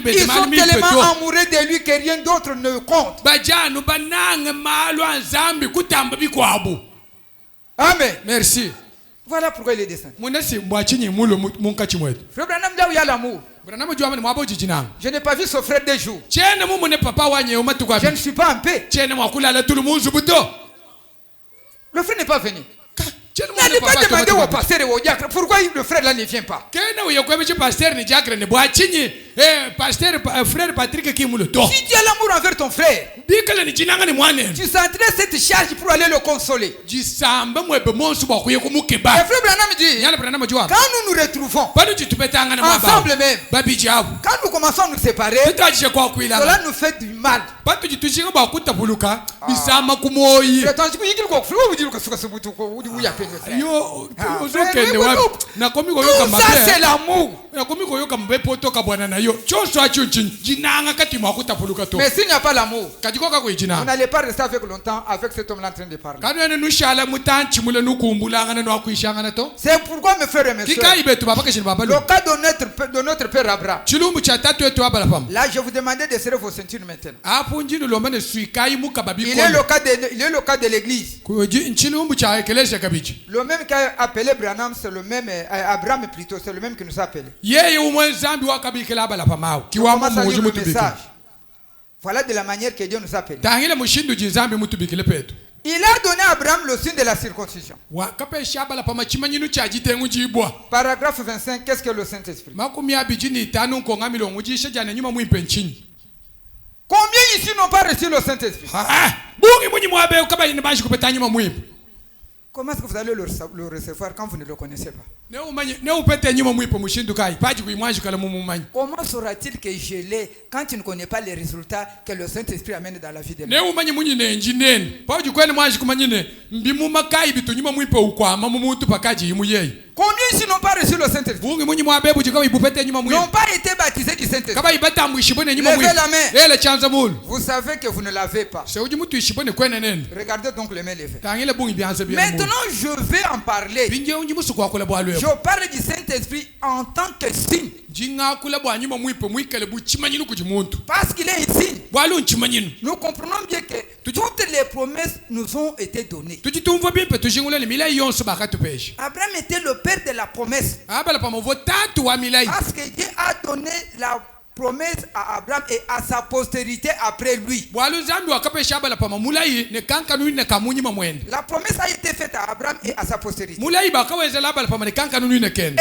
Ils sont tellement amoureux de lui que rien d'autre ne compte. Amen. Merci. Voilà pourquoi il est descendu. Frère Branham, là où il y a l'amour, je n'ai pas vu son frère des jours. Je ne suis pas en paix. Le frère n'est pas venu. N'allez pas demander au pasteur et au diacre pourquoi le frère là ne vient pas. Si tu as l'amour envers ton frère, tu sentirais cette charge pour aller le consoler. Et frère Branham dit, quand nous nous retrouvons ensemble même, quand nous commençons à nous séparer, cela nous fait du mal. Tout ça c'est l'amour. Mais s'il n'y a pas l'amour, vous n'allez pas rester avec longtemps avec cet homme là en train de parler. C'est pourquoi mes frères et mes soeurs, le cas de notre père Abraham, là je vous demandais de serrer vos ceintures maintenant. Il est le cas de l'église. Le même qui a appelé Branham, c'est le même, Abraham plutôt, c'est le même qui nous a appelé. Voilà de la manière que Dieu nous appelle. Il a donné à Abraham le signe de la circoncision. Paragraphe 25, qu'est-ce que le Saint-Esprit? Combien ici n'ont pas reçu le Saint-Esprit? Comment est-ce que vous allez le recevoir quand vous ne le connaissez pas? Comment saura-t-il que je l'ai quand tu ne connais pas les résultats que le Saint-Esprit amène dans la vie de l'homme? Combien ici n'ont pas reçu le Saint-Esprit? N'ont pas été baptisés du Saint-Esprit? Levez la main. Vous savez que vous ne l'avez pas. Regardez donc les mains levées. Maintenant, je vais en parler. Je parle du Saint-Esprit en tant que signe. Parce qu'il est ici. Nous comprenons bien que toutes les promesses nous ont été données. Abraham était le père de la promesse. Parce que Dieu a donné la promesse à Abraham et à sa postérité après lui. La promesse a été faite à Abraham et à sa postérité. Et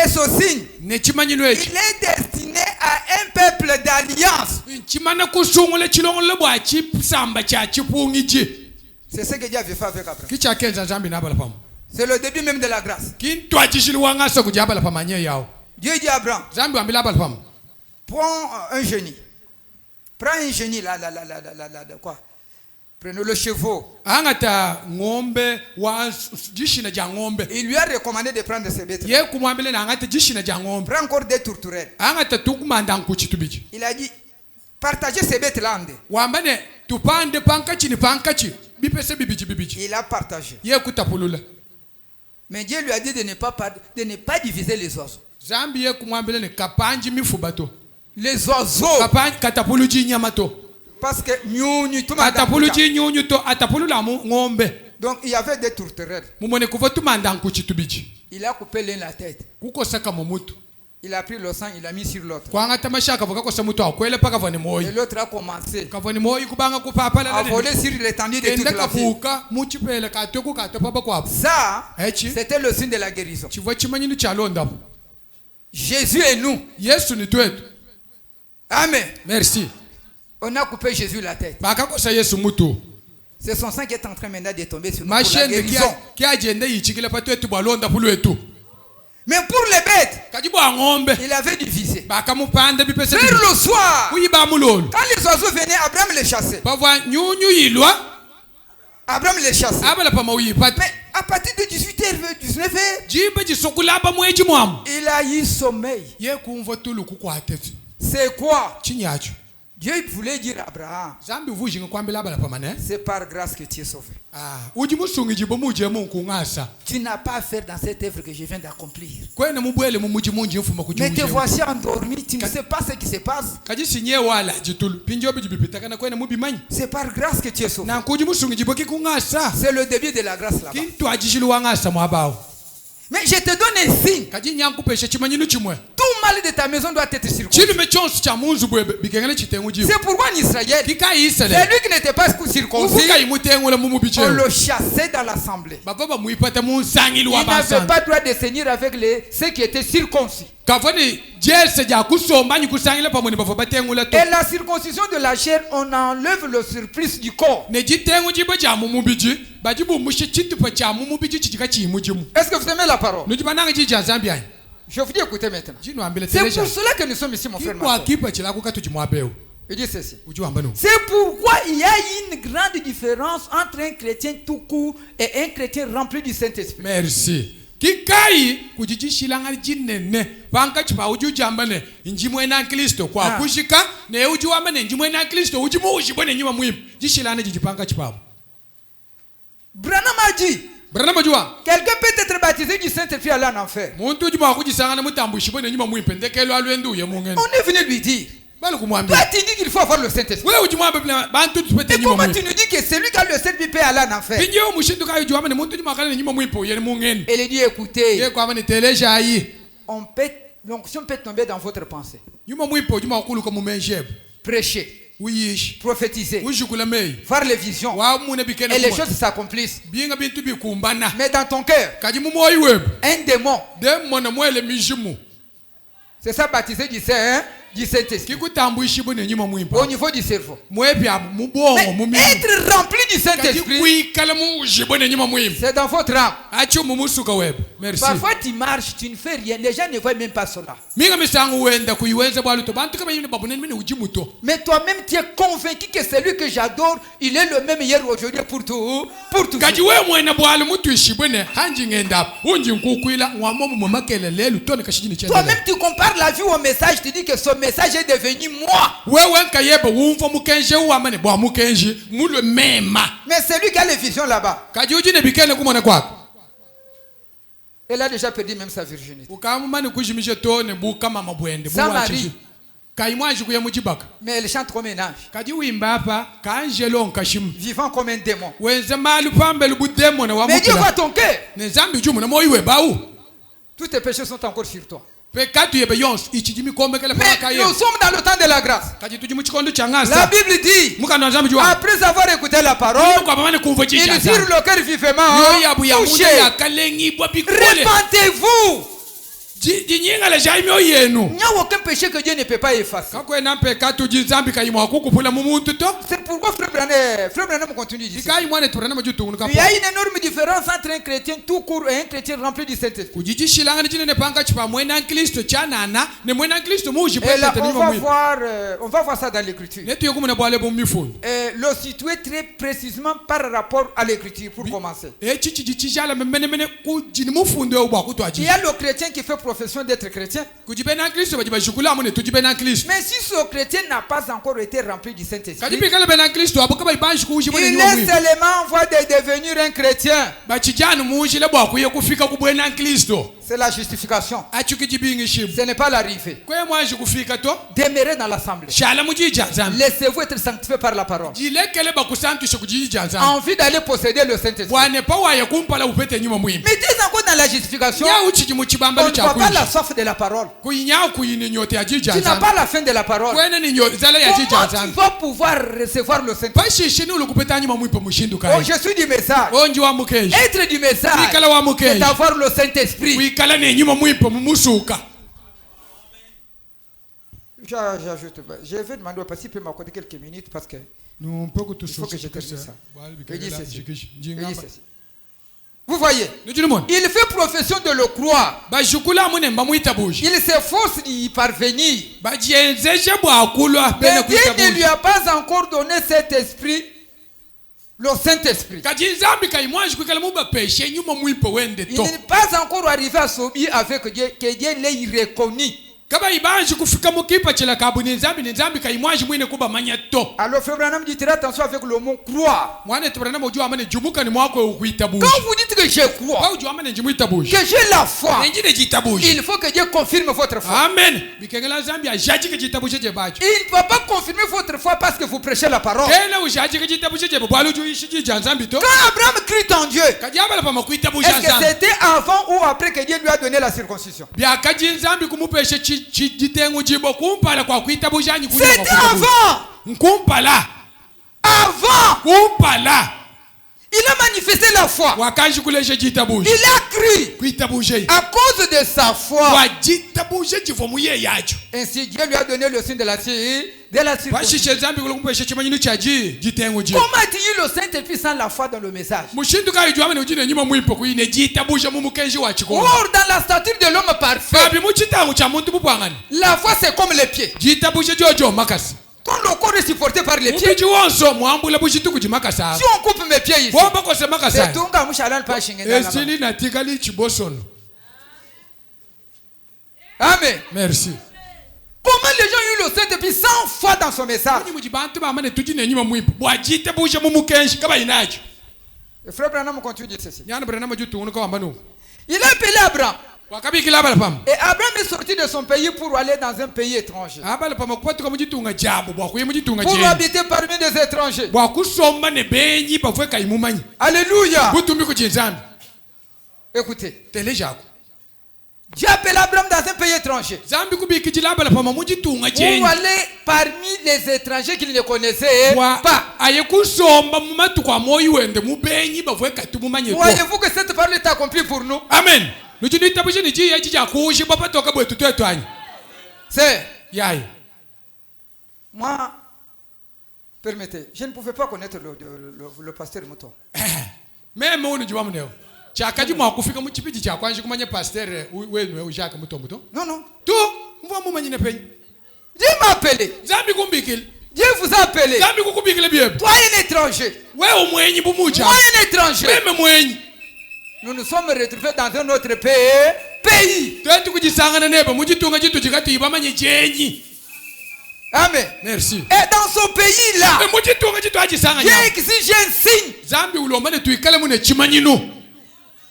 ce signe, il est destiné à un peuple d'alliance. C'est ce que Dieu avait fait avec Abraham. C'est le début même de la grâce. Dieu dit à Abraham, prends un génie. Prends un génie là, quoi? Prenez le chevaux. Il lui a recommandé de prendre ses bêtes. Prends encore des tourterelles. Il a dit, partagez ces bêtes là. Il a partagé. Mais Dieu lui a dit de ne pas diviser les oiseaux. Les oiseaux. Parce que donc il y avait des tourterelles. Il a coupé l'un la tête. Il a pris le sang, il a mis sur l'autre. Et l'autre a commencé à voler sur l'étendue de toute la ville. Ça, c'était le signe de la guérison. Jésus est nous. Amen. Merci. On a coupé Jésus la tête. C'est son sang qui est en train maintenant de tomber sur nous pour la guérison. Mais pour les bêtes, il avait du visé. Vers le soir, quand les oiseaux venaient, Abraham les chassait. Abraham les chassait. Mais à partir de 18h, 19h, il a eu sommeil. C'est quoi? Dieu voulait dire à Abraham, c'est par grâce que tu es sauvé. Tu n'as pas à faire dans cette œuvre que je viens d'accomplir. Mais te voici endormi, tu ne sais pas ce qui se passe. C'est par grâce que tu es sauvé. C'est le début de la grâce là-bas. Mais je te donne un signe. Tout mal de ta maison doit être circoncis. C'est pourquoi en Israël, celui qui n'était pas circoncis, on le chassait dans l'assemblée. Il n'avait pas droit de s'unir avec ceux qui étaient circoncis. Et la circoncision de la chair, on enlève le surplus du corps. Est-ce que vous aimez la parole? Je vous dis écoutez maintenant. C'est pour cela que nous sommes ici, mon frère. Il dit ceci. C'est pourquoi il y a une grande différence entre un chrétien tout court et un chrétien rempli du Saint-Esprit. Merci. Kikai kujijishilanga jinene banka chipa ujujambane njimwe na Kristo kwa kushika ne ujuwamane njimwe na Kristo ujimu ujibone nyuma muhimu jishilana jijipanga chipa. Branham a dit, quelqu'un peut être baptisé du Saint-Esprit aller en enfer. On est venu lui dire, toi tu dis qu'il faut avoir le Saint-Esprit. Et comment tu nous dis que celui qui a le Saint-Esprit peut aller en enfer? Elle dit écoutez, l'onction peut tomber dans votre pensée. Prêcher, prophétiser, voir les visions et les choses s'accomplissent. Mais dans ton cœur, un démon, c'est ça baptisé du Saint-Esprit au niveau du cerveau. Mais être rempli du Saint-Esprit, c'est dans votre âme. Parfois tu marches, tu ne fais rien, les gens ne voient même pas cela. Mais toi-même tu es convaincu que celui que j'adore, il est le même hier, aujourd'hui, pour tout. Toi-même tu compares la vie au message, tu dis que ce message est devenu moi. Mais celui qui a les visions là-bas, elle a déjà perdu même sa virginité. Sa mari, mais elle chante comme un ange, vivant comme un démon. Mais Dieu voit ton cœur. Tous tes péchés sont encore sur toi. Mais nous sommes dans le temps de la grâce. La Bible dit, après avoir écouté la parole, ils dirent le cœur vivement, touché, repentez-vous. Il n'y a aucun péché que Dieu ne peut pas effacer. C'est pourquoi Frère Branham continue d'ici. Il y a une énorme différence entre un chrétien tout court et un chrétien rempli du Saint-Esprit. Et là, on va voir ça dans l'Écriture. Le situer très précisément par rapport à l'Écriture pour commencer. Il y a le chrétien qui fait profession d'être chrétien. Mais si ce chrétien n'a pas encore été rempli du Saint-Esprit, seulement voie de devenir un chrétien. C'est la justification. Ce n'est pas l'arrivée. Demeurer dans l'assemblée. Laissez-vous être sanctifié par la parole. Envie d'aller posséder le Saint-Esprit. Mais dis encore dans la justification, on ne voit pas la soif de la parole. Tu n'as pas la faim de la parole. Comment tu vas pouvoir recevoir le Saint-Esprit? Oh, je suis du message. Être du message, c'est d'avoir le Saint-Esprit. J'ajoute, je vais demander au pasteur s'il peut m'accorder quelques minutes parce que il faut que je termine ça. Vous voyez, il fait profession de le croire. Il s'efforce d'y parvenir. Mais Dieu ne lui a pas encore donné cet esprit, le Saint-Esprit. Il n'est pas encore arrivé à s'obéir avec Dieu, que Dieu l'ait reconnu. Alors Frère Branham dit très attention avec le mot croire. Quand vous dites que je crois, que j'ai la foi, il faut que Dieu confirme votre foi. Amen. Il ne va pas confirmer votre foi parce que vous prêchez la parole. Quand Abraham crie en Dieu, est-ce que c'était avant ou après que Dieu lui a donné la circoncision? C'était avant. Avant. Il a manifesté la foi. Il a cru. À cause de sa foi. Ainsi Dieu lui a donné le signe de la circoncision. Comment a-t-il eu le Saint-Esprit sans la foi dans le message? Or, dans la stature de l'homme parfait, la foi c'est comme les pieds. Quand le corps est supporté par les pieds, si on coupe mes pieds ici, c'est tout comme Amen. Merci. Comment les gens ont eu le Saint-Esprit sans foi dans son message? Le frère Branham continue ceci. Il a appelé Abraham. Et Abraham est sorti de son pays pour aller dans un pays étranger. Pour habiter parmi des étrangers. Alléluia. Écoutez. Dieu appelle Abraham dans un pays étranger. Pour aller parmi les étrangers qu'il ne connaissait pas. Voyez-vous que cette parole est accomplie pour nous? Amen. C'est moi, permettez, je ne pouvais pas connaître le pasteur Mouton. Même non, non. Dieu m'a appelé. Dieu vous a appelé. Toi un étranger. Moi un étranger. Nous nous sommes retrouvés dans un autre pays. Amen. Merci. Et dans ce pays-là, Dieu exige un signe.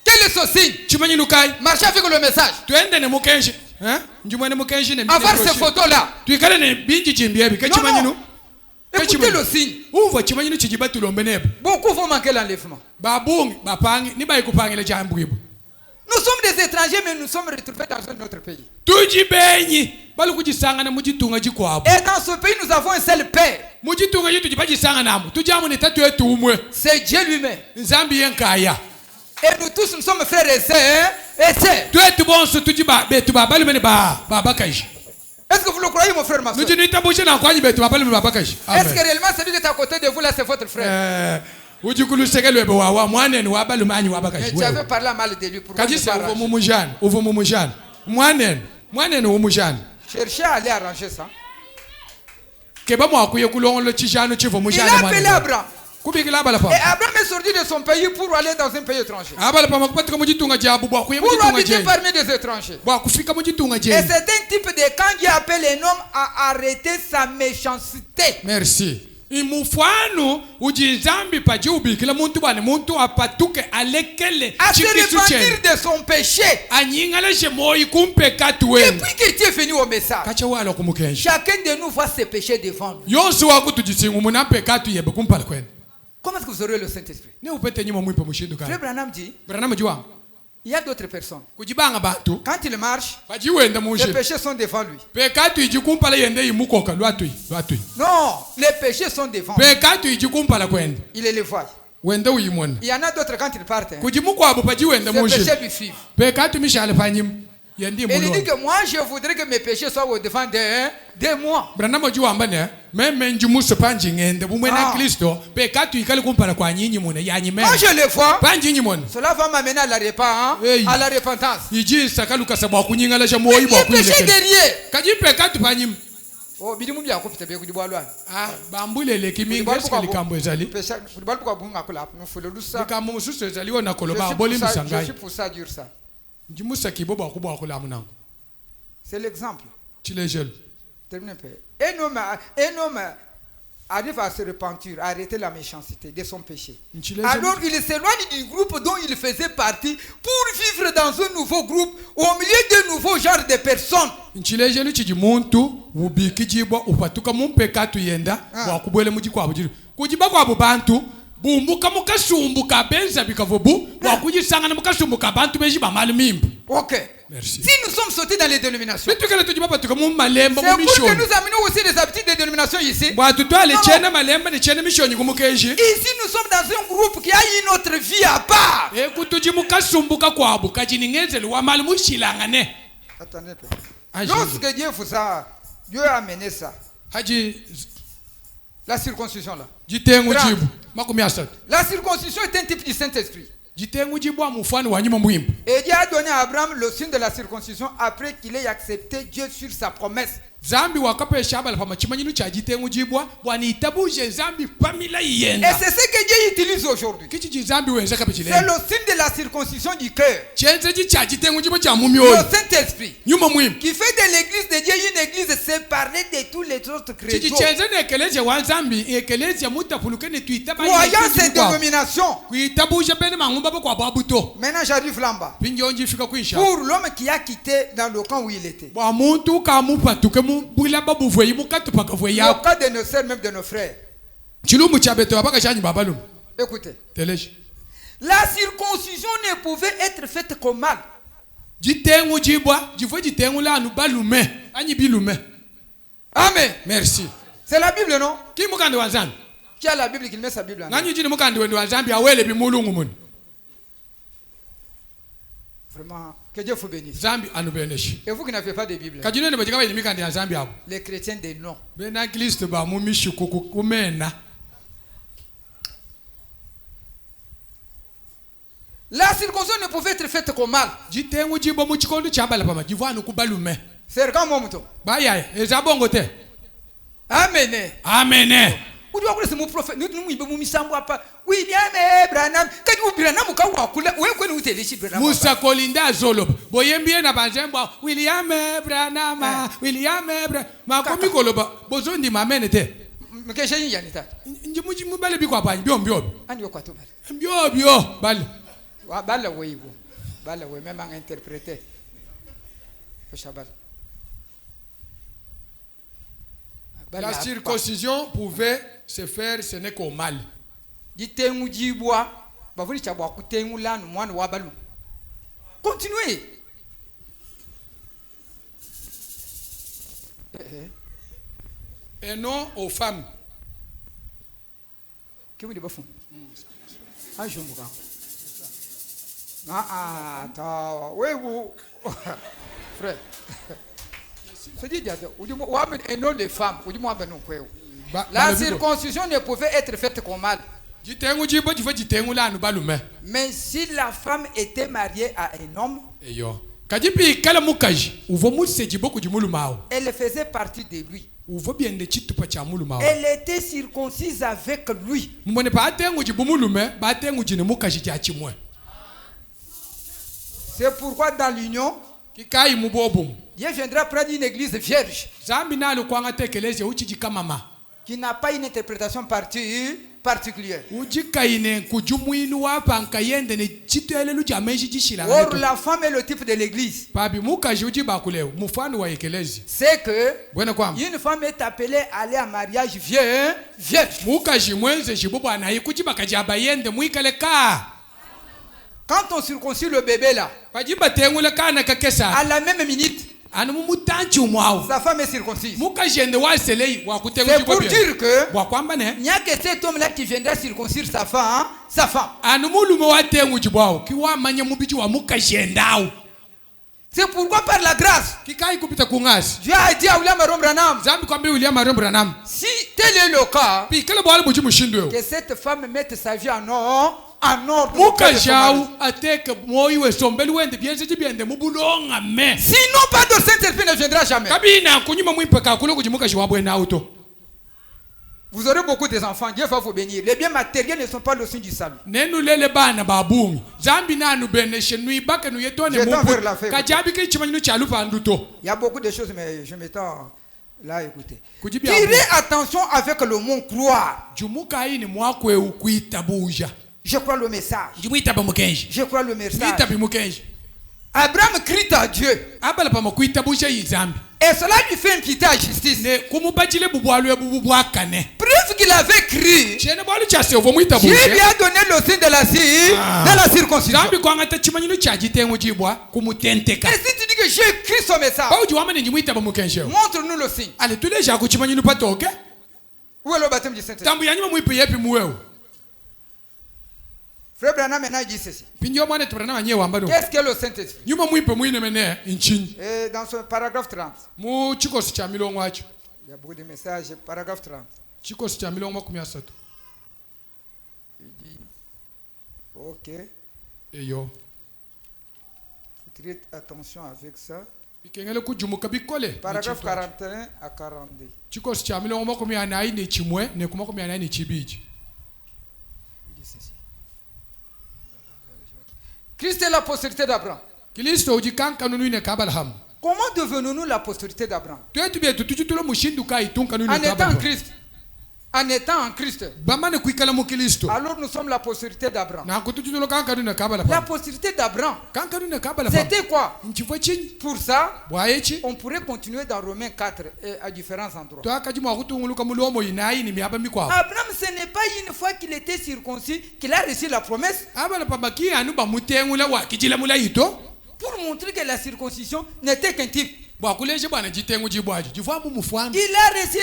Quel est ce signe? Marcher avec le message. Avoir ces photos-là. Non. Écoutez le signe. Beaucoup vont manquer l'enlèvement. Nous sommes des étrangers, mais nous sommes retrouvés dans un autre pays. Et dans ce pays, nous avons un seul Père. C'est Dieu lui-même. Et nous tous, nous sommes frères et sœurs. Est-ce que vous le croyez, mon frère, ma soeur? Est-ce que réellement celui qui est à côté de vous là, c'est votre frère? Mais tu avais parlé mal de lui. Pourquoi cherchez à aller arranger ça. Il a appelé Abraham. Et Abraham est sorti de son pays pour aller dans un pays étranger. Pour habiter parmi des étrangers. Et c'est un type de quand Dieu appelle un homme à arrêter sa méchanceté. Merci. Imufano ujizambi paji ubikila muntu bane muntu apatuke alekele à se repentir de son péché. Anyingale shemoi kumpe katwe. Depuis que tu es venu au message, Kacha wala kumukenji. chacun de nous voit ses péchés devant lui. Yosu wakutujisingu munampe katu yebe kumpala kwenu. Comment est-ce que vous aurez le Saint-Esprit? Ne upete nyuma mwipa mushindu Frère kani. Branham dit, Branham juwa. il y a d'autres personnes. Kujibanga bantu. Quand il marche, Paji wenda les mushindu. péchés sont devant lui. Pe katu ijikumpala yende imukoka lwatui. Non, les péchés sont devant lui. Pe katu ijikumpala kwenu. Il les voit. Wende uyimona. Il y en a d'autres quand ils partent. Hein, Kujimuko abo paji wenda ces mushindu. péchés lui suivent. Pe katu mishale panyim. Yendi Et il dit mulon. que moi, je voudrais que mes péchés soient au devant de moi. Branham juwa mbane. Meme njimuso panji ngende bumwena Ah. Kristo. Pe katu ikale kumpala kwa nyinyi mune yanyi meme. Quand je les vois, Panji nyinyi mune. cela va m'amener à la Hey. à la repentance. Iji sakaluka sabwa kunyingala sha Mais moyi bwa les péchés kunyingala. derrière. Kaji pe katu panyim. Oh, bidimu bya kupita be kudibwa lwana. Ah, bambulele kiminga eska likambo ezali. Péché, kudibwa kwa bunga kula, nous faut le lusa. Likambo mususu ezali wona Je koloba suis boli pour ça, je musangai. suis pour ça dur ça. Njimusa kibobo akubwa akula munango. C'est l'exemple. Chilejel. Termine un peu. Un homme arrive à se repentir, à arrêter la méchanceté de son péché. Alors il s'éloigne du groupe dont il faisait partie pour vivre dans un nouveau groupe, au milieu d'un nouveau genre de personnes. Nchilejelu chiji muntu ubiki jibwa upatuka mumpe katu yenda wakubwele muji kwa bujiri. Kujiba kwa bantu bumbuka mukasumbuka benza bikavobu wakujisanga mukasumbuka bantu beji bamali mimbu. Ok. Merci. Si nous sommes sautés dans les dénominations, c'est pour que nous amenons aussi des habitudes de dénomination ici. Ici, nous sommes dans un groupe qui a une autre vie à part. Attendez un peu. Lorsque Dieu vous a, Dieu a amené ça. La circoncision là. La circoncision est un type du Saint-Esprit. Et Dieu a donné à Abraham le signe de la circoncision après qu'il ait accepté Dieu sur sa promesse. Zambi wakapesha abala pama chimanyinu cha jitengu jibwa bwanitabuje zambi pamila yenda. Et c'est ce que Dieu utilise aujourd'hui. Kichi zambi wenza kapechile. C'est le signe de la circoncision du cœur. Chenze cha jitengu jibwa cha mumyo. Le Saint-Esprit. Nyuma muhimu. Qui fait de l'église de Dieu une église séparée de tous les autres chrétiens. Chichi chenze ne ekeleje wa zambi ekeleje mutapulukene tuitaba. Voyant ces dénominations. Kuitabuje bene mangumba kwa babuto. Maintenant j'arrive là-bas. Pinjonji fika kuisha. Pour l'homme qui a quitté dans le camp où il était. Wa muntu kamupatuke le cas de nos sœurs, même de nos frères. Écoutez. La circoncision ne pouvait être faite qu'au mal. Amen. Merci. C'est la Bible, non? Qui a la Bible qui met sa Bible en Vraiment, que Dieu vous bénisse. Et vous qui n'avez pas de Bible, les chrétiens des noms. La circoncision ne pouvait être faite qu'au mal. C'est quand mon mouton. Amen. Amen. Musa Kolinda Zolo. Boyembie na banjemba William Branham. William Makomi Koloba. Bozondi mamenete. Mkeshe yanita. Njimuji mubale bikwa pa mbio. Ani yo kwato bale. Mbio bale. Wa bale weibo. Bale we même en interpréter. La circoncision pouvait se faire, ce n'est qu'au mal. Continuez. Et non aux femmes. Frère. La circoncision ne pouvait être faite qu'au mal. Mais si la femme était mariée à un homme, elle faisait partie de lui. Elle était circoncise avec lui. C'est pourquoi dans l'union, Dieu viendra prendre une église vierge qui n'a pas une interprétation particulière. Or, la femme est le type de l'église. C'est que une femme est appelée à aller à mariage vierge. Quand on circoncit le bébé là, à la même minute, sa femme est circoncise. C'est pour dire que il n'y a que cet homme-là qui viendra circoncire sa femme. C'est pourquoi par la grâce, Dieu a dit à William Branham, si tel est le cas, que cette femme mette sa vie en ordre. Sinon, pas de Saint-Esprit ne viendra jamais. Vous aurez beaucoup d'enfants, Dieu va vous bénir. Les biens matériels ne sont pas le signe du salut. J'étends vers la fin. Il y a beaucoup de choses, mais je m'étends là, écoutez. Tirez attention avec le mot croire. Je crois le message. Je crois le message. Abraham crie à Dieu. Et cela lui fait imputer à justice. Preuve qu'il avait crié. Dieu lui a donné le signe de la circoncision. Et si tu dis que j'ai écrit ce message, montre-nous le signe. Où est le baptême du Saint-Esprit? Frère Branham maintenant dit ceci. Qu'est-ce que le Saint-Esprit? Et dans ce paragraphe 30, il y a beaucoup de messages. Paragraphe 30. Il dit, ok. Faites attention avec ça. Paragraphe 41 à 42. Christ est la postérité d'Abraham. Comment devenons-nous la postérité d'Abraham? En étant en Christ. En étant en Christ. Alors nous sommes la postérité d'Abraham. La postérité d'Abraham, c'était quoi? Pour ça, on pourrait continuer dans Romains 4 à différents endroits. Abraham, ce n'est pas une fois qu'il était circoncis qu'il a reçu la promesse. Pour montrer que la circoncision n'était qu'un type. Il a reçu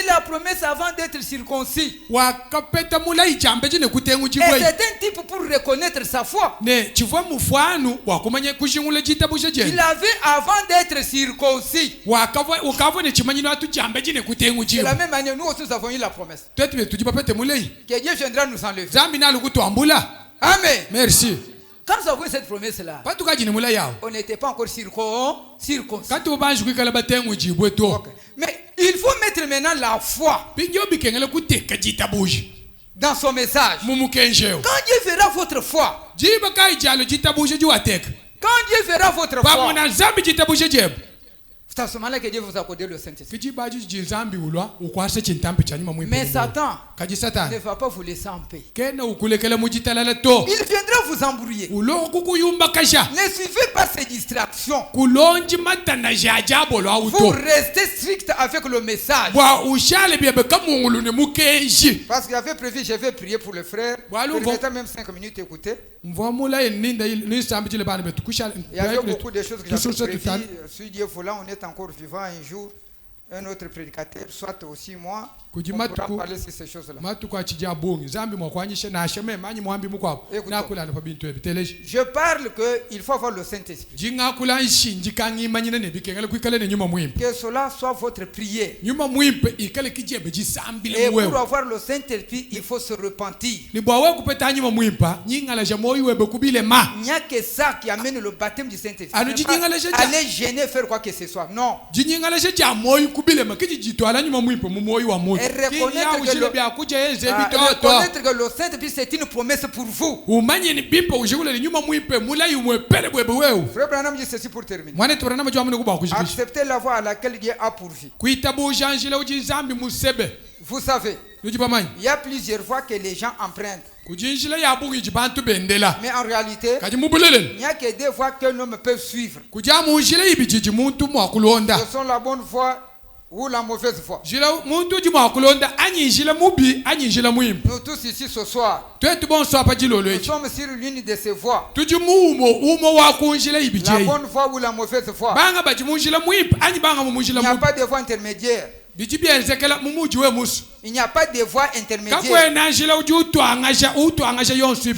la promesse avant d'être circoncis. Et c'est un type pour reconnaître sa foi. Il avait avant d'être circoncis. De la même manière, nous aussi avons eu la promesse. Que Dieu viendra nous enlever. Amen. Merci. Quand nous avons cette promesse-là, on n'était pas encore circoncis. Okay. Mais il faut mettre maintenant la foi dans son message. Quand Dieu verra votre foi, c'est à ce moment-là que Dieu vous accorde le Saint-Esprit. Mais Satan ne va pas vous laisser en paix. Il viendra vous embrouiller. Ne suivez pas ces distractions. Vous restez strict avec le message. Parce qu'il avait prévu, je vais prier pour le frère. Permettez même 5 minutes écouter. Il y avait beaucoup de choses que j'avais prévues. Si Dieu voulant, on est encore vivant un jour. Un autre prédicateur, soit aussi moi, on pourra parler sur ces choses-là. Je parle qu'il faut avoir le Saint-Esprit. Que cela soit votre prière. Et pour avoir le Saint-Esprit, il faut se repentir. Il n'y a que ça qui amène le baptême du Saint-Esprit. Aller gêner, faire quoi que ce soit. Non. Et reconnaître que le Saint-Esprit c'est une promesse pour vous. Frère Branham dit ceci pour terminer. Acceptez la voie à laquelle Dieu a pourvu. Vous savez, Il y a plusieurs fois que les gens empruntent. Mais en réalité, il n'y a que des fois que l'homme peut suivre. Ce sont la bonne foi ou la mauvaise foi. Nous tous ici ce soir, nous sommes sur l'une de ces voies. La bonne foi ou la mauvaise foi. Il n'y a pas de voie intermédiaire. Il n'y a pas de voie intermédiaire.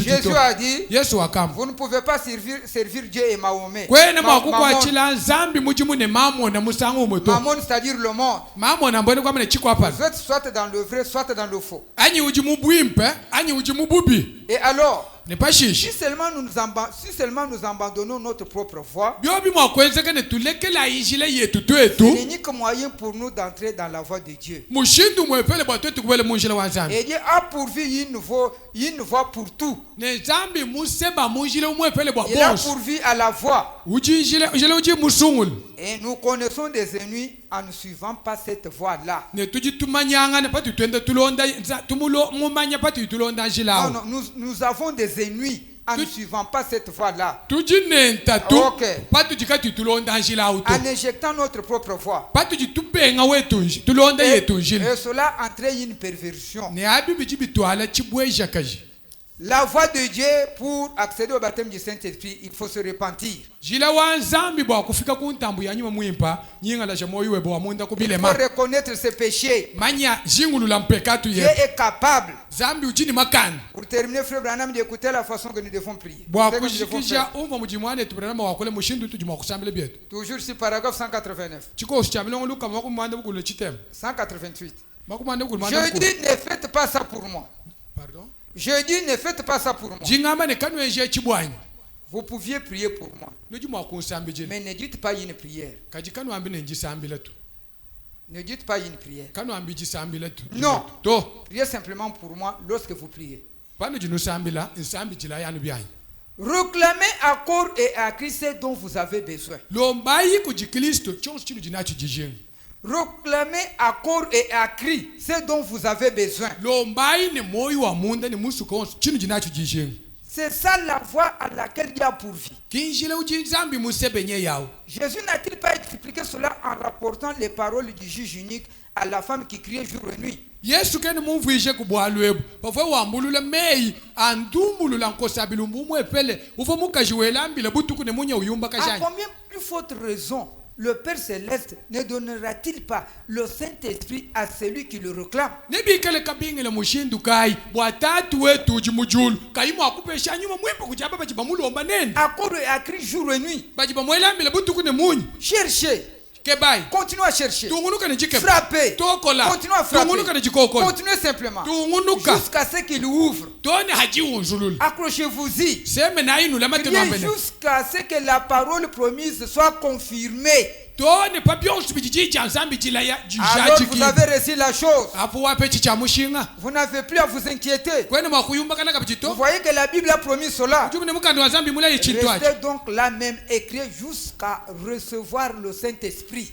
Jésus a dit, vous ne pouvez pas servir Dieu et Mahomet. Mammon, c'est-à-dire le monde. Vous êtes soit dans le vrai, soit dans le faux. Et alors, si seulement nous abandonnons notre propre foi, c'est l'unique moyen pour nous d'entrer dans la voie de Dieu. Et Dieu a pourvu une voie pour tout. Il a pourvu à la voie. Et nous connaissons des ennemis en ne suivant pas cette voie-là. Non, nous avons des ennemis en ne suivant pas cette voie-là. En injectant notre propre voie. Et cela entraîne une perversion. La voie de Dieu, pour accéder au baptême du Saint-Esprit, il faut se repentir. Il faut reconnaître ses péchés. Dieu est capable. Pour terminer, Frère Branham, d'écouter la façon que nous devons prier. Toujours sur paragraphe 189. 188. Je dis, ne faites pas ça pour moi. Pardon? Je dis, ne faites pas ça pour moi. Vous pouviez prier pour moi. Mais ne dites pas une prière. Ne dites pas une prière. Non. Priez simplement pour moi lorsque vous priez. Réclamez à corps et à Christ ce dont vous avez besoin. Réclamez à corps et à cri ce dont vous avez besoin. C'est ça la voie à laquelle Dieu a pourvu. Jésus n'a-t-il pas expliqué cela en rapportant les paroles du juge unique à la femme qui criait jour et nuit? À combien plus forte raison le Père Céleste ne donnera-t-il pas le Saint-Esprit à celui qui le réclame? À corps et à cri jour et nuit. Cherchez. Continuez à chercher. Frappez. Continuez à frapper. Continuez simplement. Jusqu'à ce qu'il ouvre. Accrochez-vous-y. Jusqu'à ce que la parole promise soit confirmée. Alors vous avez reçu la chose. Vous n'avez plus à vous inquiéter. Vous voyez que la Bible a promis cela. Restez donc là même écrit jusqu'à recevoir le Saint-Esprit.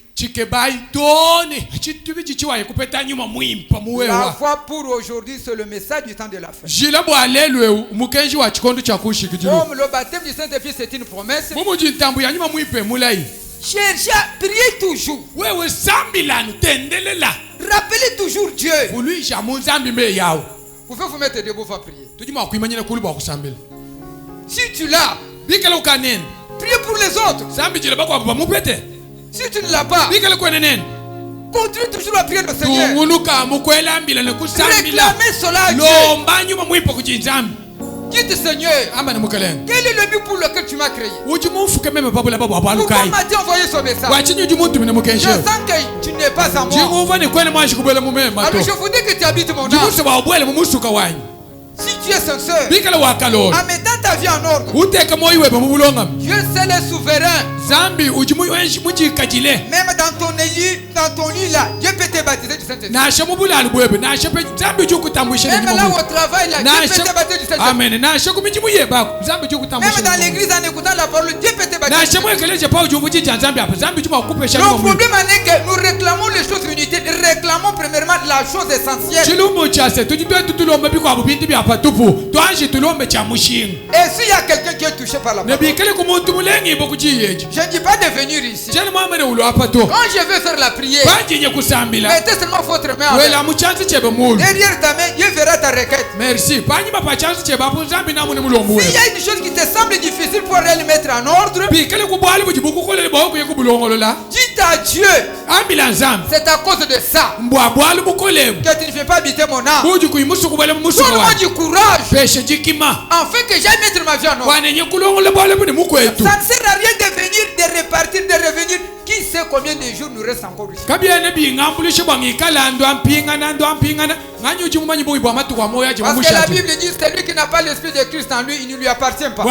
La foi pour aujourd'hui, c'est le message du temps de la fin. Comme le baptême du Saint-Esprit, c'est une promesse. Cherchez à prier toujours. Rappelez toujours Dieu. Vous pouvez vous mettre debout pour prier. Si tu l'as, priez pour les autres. Si tu ne l'as pas, continue toujours à prier le Seigneur. Réclamez cela à Dieu. Dites Seigneur, quel est le but pour lequel tu m'as créé? Pourquoi m'as-tu envoyé ce message? Je sens que tu n'es pas à moi. Alors je voudrais que tu habites mon âme. Si tu es sincère, en mettant ta vie en ordre. Dieu seul est souverain. Même dans ton lit là, Dieu peut te baptiser du Saint-Esprit. Même là au travail là, Dieu peut te baptiser du Saint-Esprit. Même dans l'église en écoutant la parole, Dieu peut te baptiser. Le problème est que nous réclamons les choses inutiles. Réclamons premièrement la chose essentielle. Et s'il y a quelqu'un qui est touché par la parole, je ne dis pas de venir ici. Quand je vais faire la prière, mettez seulement votre main avec. Derrière ta main, Dieu verra ta requête. Merci. S'il y a une chose qui te semble difficile pour elle mettre en ordre, dites à Dieu, c'est à cause de ça que tu ne fais pas habiter mon âme. Donne-moi du courage afin que j'aille mettre ma vie en ordre. Ça ne sert à rien de venir, de repartir, de revenir. Qui sait combien de jours nous reste encore ici? Parce que la Bible dit que celui qui n'a pas l'esprit de Christ en lui, il ne lui appartient pas.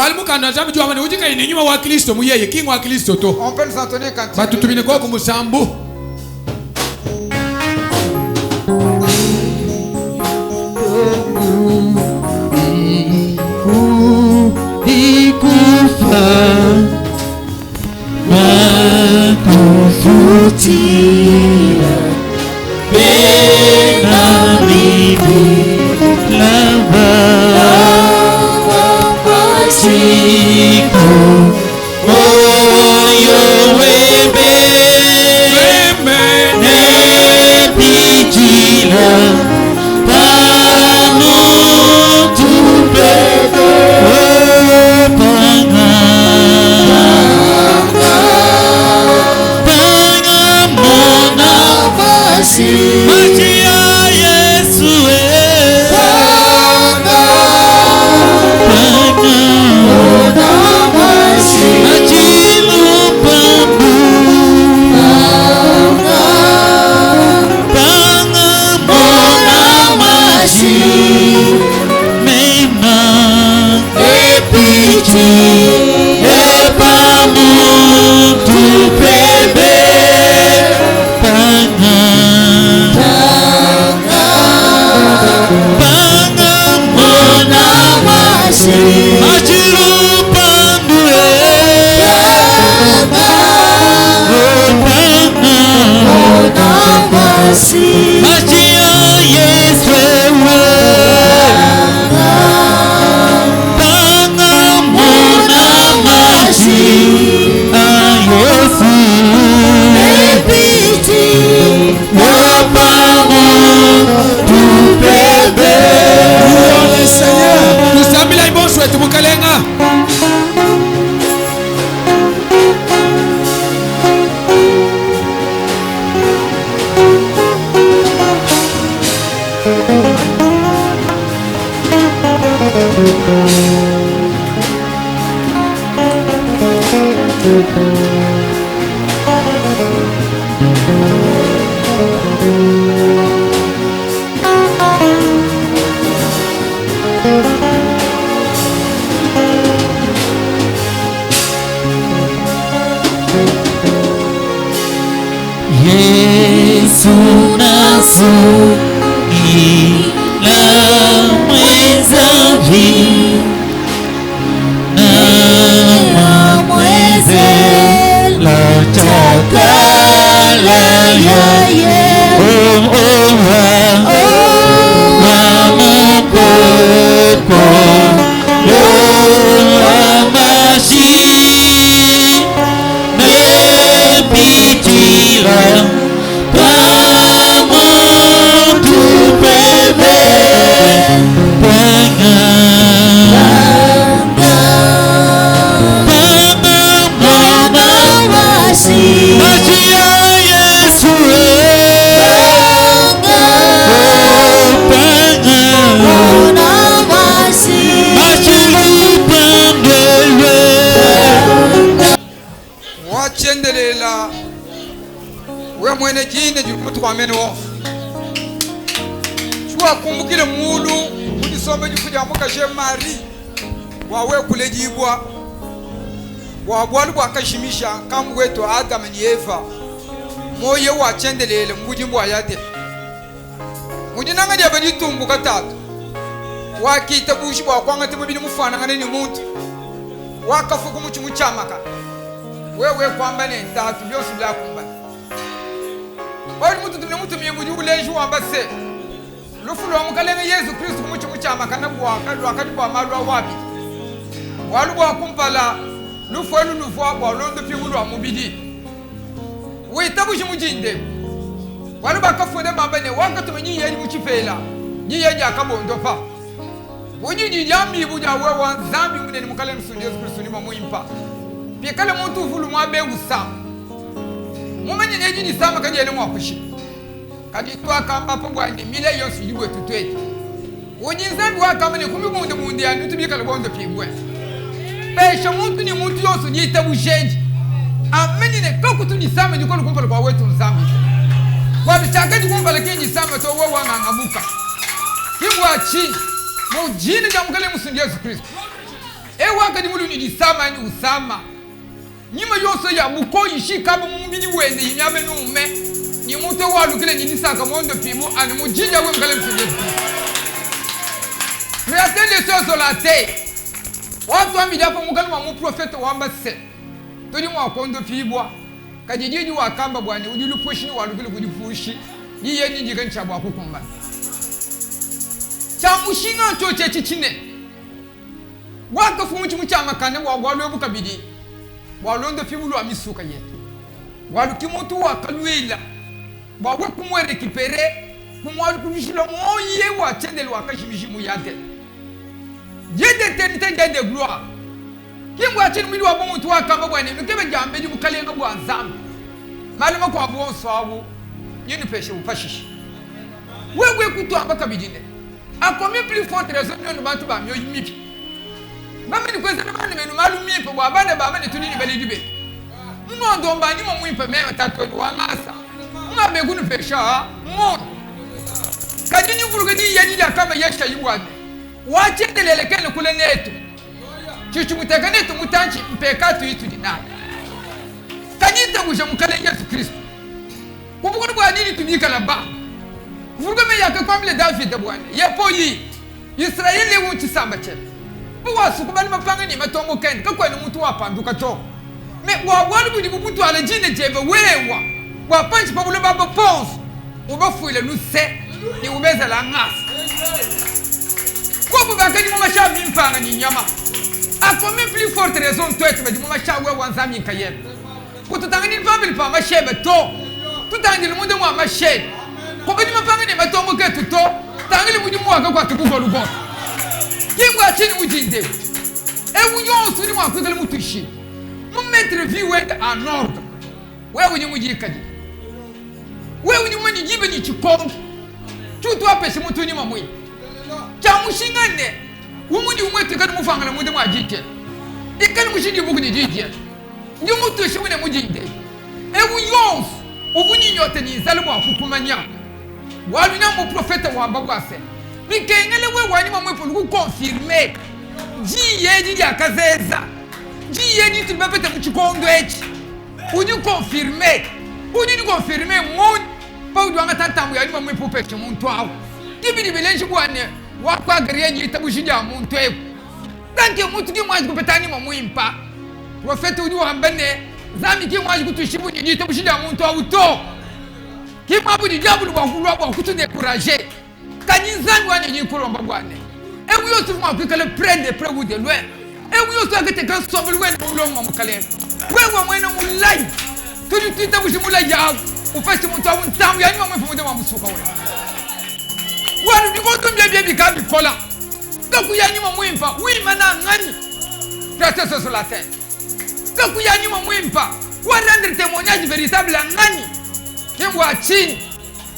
On peut nous entonner quand wawe kulejibwa wabwalu bwakashimisha kamu wetu Adam ni Eva moye wachendelele mujimbo ayate mujinanga dia bani tumbu katatu wakita bushi bwa kwanga tebili mufana ngane ni muntu wakafuku muchimu chamaka wewe kwamba ne tatu byosi bya kumba bali mutu tune mutu miye uleju wambase lufulo mukalenga Yesu Kristo muchimu chamaka na bwa akati bwa malwa wabi walu bwa kumpala lufolu lufwa bwa londo pigulu amubidi witabushi mujinde walu bakafunde bambane wakatumenyi yeli muchifela nyi yenja akabondo pa wonyinyi yami buja wewa zambi munene mukale msundi Yesu Kristo ni mamuimpa pikale muntu ufulu mwabe usama mumenye neji ni sama kajele mwakushi kaditwa kamba pogwa ndi mile yonsi yibwe tutwete wonyinzambi wakamane kumi munde ya nutubikale bondo pigwe pesha muntu ni muntu yonsi nyitabujenji amenine kakutu ni sama ni kono kumpala kwa wetu nzambi kwa bichakaji kumpala kenyi sama to wewa ngangabuka kibwa chini mujini ja mukale musundi Yesu Kristo wakati mulu ni disama ni usama nyima yose ya mukoyi shikaba mumini wende yinyabe nume ni muto walukile ni disaka mondo pimu ani mujinja we mukale musundi Yesu Kristo créatele soso la te watu amidi hapo mukale mu profeta wamba se toni mwa kondo pibwa kajijiji wakamba bwani udilu pushi ni walukile kudifushi yiye nyinji kancha bwa kukumba chamushinga choche chichine waka fumu chimu chamakane wagwalo bukabidi walondo fibulu amisuka yetu walu kimutu wakalwela wawe kumwe récupérer kumwalu kunishilo moye wa chendele wakashimishimu yate yede eternité de gloire kimwa chini mwili wa muntu wakamba bwane nukebe jambe di bukalenga bwa nzambe maluma kwa bwonso abu yini peshe upashishi wewe kutwamba kabidine a combien plus forte raison nous bantu ba myo yimipi bamwe ni kweza nabane menu malu mipi bwa bana ba bane tunini bali dibe mno ndomba ni mo mwipe mema tatu wa ngasa mna begunu pesha mo kadini vurugadi yani ya kama yesha yibwane wache delelekele kule netu chichu mutakanetu mutanchi mpekatu itu dinai kanita muje mukale Yesu Kristo kubuko bwa nini tubika la ba vurugame yake kwamle David bwana yepo yi Israeli wunchi samba che buwasu kubali mapanga ni matongo kendi kakwa ni mtu wapanduka to me wabwani budi bubutu ala jine jebe wewa wapanchi pabulo baba pons ubafuile luse ni ubeza la ngasa kwa bakani mama shabi mpanga ni nyama a combien plus forte raison toi tu me dis mama shawe wanzami nkayebe kututangani family pa mashebe to tutangani munde mwa mashebe kwa bidi mapanga ni matongo ketu to tangani budi mwaka kwa tukuko lugo kimwa chini mujinde ewu yonsu ni mwaka kale mutushi mu mettre vie wend en ordre wewe ni mujikaji wewe ni mwenye jibe ni chikongo tutu apeshe mutu ni mamwe chamushingane umudi umwete kandi mufanga na munde mwajike ikani mushindi buku ni jije ndi mutu shimune mujinde ewu yonsu ubunyi nyote ni zalimu akukumanya walu na mu profeta wamba kwase bikengele we wani mamwe pulu confirmer jiye ya kazeza jiye ni tibapete mu chikondo echi uni confirmer mon pa udwanga tantambu yani mamwe popete muntu awo tibidi belenji bwane wakwa gariye ni tabushija muntu eko danke muntu ki mwaji kupetani mamwe impa profeta uni wambane zami ki mwaji kutushibu ni tabushija muntu awo to ki mabu ni diabulu bwa kutu décourager kanyinzani wane ni kulomba bwane ewu yosu mwa kwikale prendre preuve de loin ewu yosu akete kan sobel wen mulongo mukale wewe mwene mulai tuli tita bushimula yawo ufasi muntu awu ntamu yani mamwe fumude mamusuka we wanu bikoto mbye bikambi kola kaku yani mamwimpa wima na ngani grâce sur la terre kaku yani mamwimpa wa rendre témoignage véritable ngani kimwa chini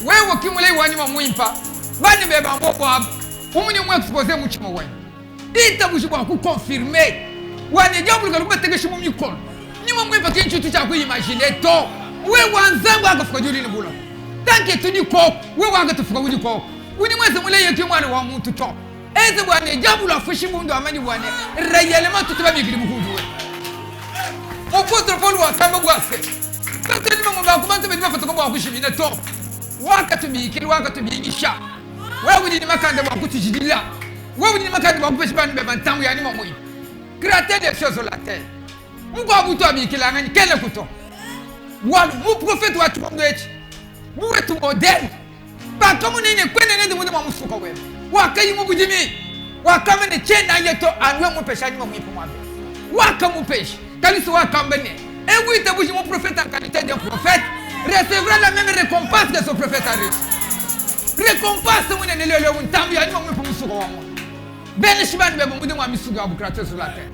wewe kimule wani mamwimpa bani beba mbobo hapo umuni mwe expose muchimo we itabushi kwa ku confirmer wani jambo kalikuwa tegesha mu mikono nyuma mwe pake nchutu cha kuimagine to wewe wanzangu akafuka juli ni bula tanke tuni ko wewe wanga tufuka uli ko uni mweze mule yeke mwana wa muntu to ese bwana jabu la fushi mundu amani bwana réellement tout va bien bukudu apôtre Paul wa kamba gwase tateni mungu bakubanza bedi bafatako bwa kushimina to wakati mikili wakati bingisha wewe ni makanda bwa kutijidila wewe ni makanda bwa kupeshi banu beba ntangu yani mamoi créateur des choses sur la terre mungu abuto amikila ngani kele kuto wal mu prophète wa tumwechi mu wetu moderne ba kama nene kwene ngende mundu mamusuka wewe wakayi mu bujimi wakama ne chenda yeto anwe mu peshani mu ipo mwabe wakamu peshi kalisi wakambene et oui te mon prophète en qualité de prophète recevra la même récompense que son prophète a reçu récompense mon ne lelo mon tambi ani mo mu musuko wa mo bene shibani be mu de mo misuko abu créateur sur la terre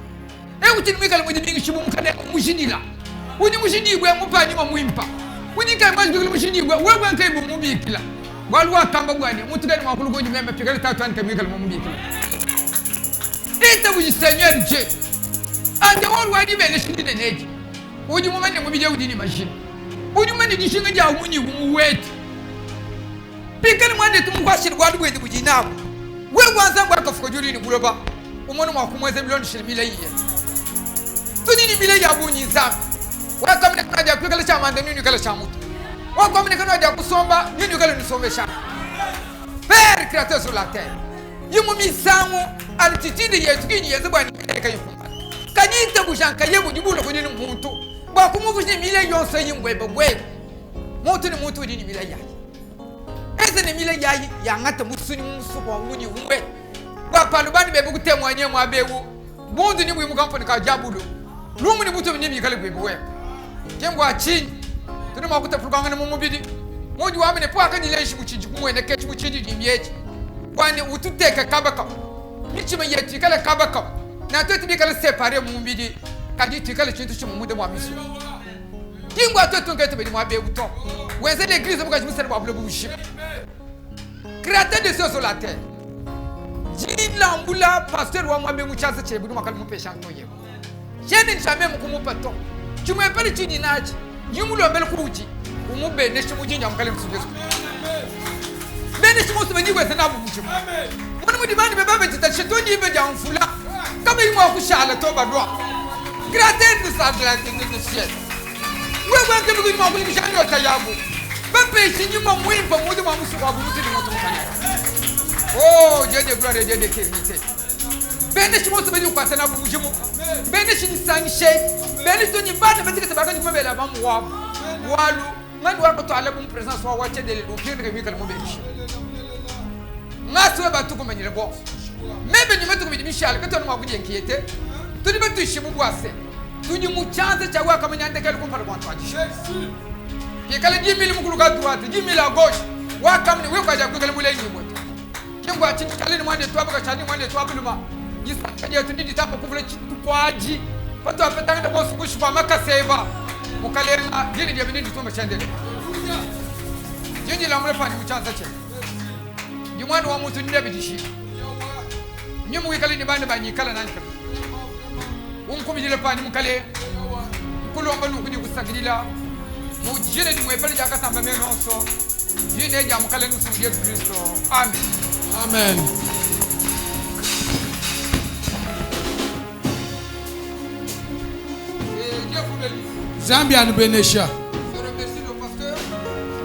et oui timika mo de bingi shibu mu kade mu jinila uni mu jini gwe mu pa ni mo mu impa uni kai ma jigulu mu jini gwe we gwan kai mu bikila walwa kamba gwani mutu gani makulu goji membe pikali tatu an kamika mu bikila ite bu Seigneur Dieu ande wol wadi bene shindi de neji uji mu mane mu bije udini machine uji mane dishinga ja muni mu wet pikali mwande tumu kwa shiri gwadu bwede bujina we gwanza ngwa kafuko juri ni buloba umono mwa kumweze milioni shilimile yiye tunini mile ya bunyi nzambi wakamne kana ja kwekala cha mande nini kala cha mutu wakamne kana ja kusomba nini kala nisomesha Père créateur sur la terre yimu misangu altitude yetu kinyi yezebani kayi kanita bushanka yebu dibulo kunini muntu ba kumuvushi mile yonse yingwebe gwe muntu ni muntu dini mile yayi ese ni mile yayi yangata musuni musuko wuni umwe ba palubani bebe kutemwanye mwabewu bundu ni mwimu kampani ka jabulo lumu ni mutu ni mikale gwebe kengwa chini tuni makuta fulukanga mu mubidi moju wamene paka ni lenshi muchiji kumwene kechi muchiji dimyeji kwani ututeka kabaka michima yetu kale kabaka na to tibi kala séparer mu mbidi kadi ti kala chintu chimu mude mu amisu kingwa to to ngete be mu abe buto wenze l'église buka chimu serba blo bushi créateur de choses sur la terre jila mbula pasteur wa mu abe mu chance che budu makal mu pesha ntoye jeni jamais mu kumu pato chimu epeli chini naji yimulo mbele kuuji umu bene chimu jinya mkale msujesu bene chimu subeni wese na bu chimu mwana mu dimani be babe tita chetoni be ja mfula kama yimo akushala toba doa créateur de ça de la ciel wewe ngeke ngini mwa kulisha nyota yabu bape chinyuma mwimba mudi mwa musuko abuti ni mtu mkanya oh Dieu de gloire et Dieu d'éternité bene chimo se beni ukwata na bujimu bene chinisanishe bene toni bana betike tabaka ni mabela bamu wabu walu ngani wako to ale mu présence wa wache de l'opire que mika mo benishi ngaso ba tukumenyele bo mebe ni metu kubidi mishale kato no magudi enkiete tuni betu shimu bwase tuni mu chance cha wa kama nyande kale kumpara kwa twaji ke kale 10000 mukulu ka droite 10000 à gauche wa kama ni we kwa ja kale mule ni moto kingwa chini kale ni mwande twaba ka chani mwande twabuluma yisa kanje tundi tapo kuvule chitu kwaji pato apetanga bo sukushi kwa makaseva mukale na jini dia binindi tuma chandele jini la mule pani mu chance che ni mwana wa mutu ndi bidishi nyimu wikali ni bande banyi kala nani kala unkubijile pani mukale kulomba nukudi kusagilila mujile ni mwepele jaka tamba menonso jine ja mukale nusu Yesu Kristo amen amen Zambia nubenesha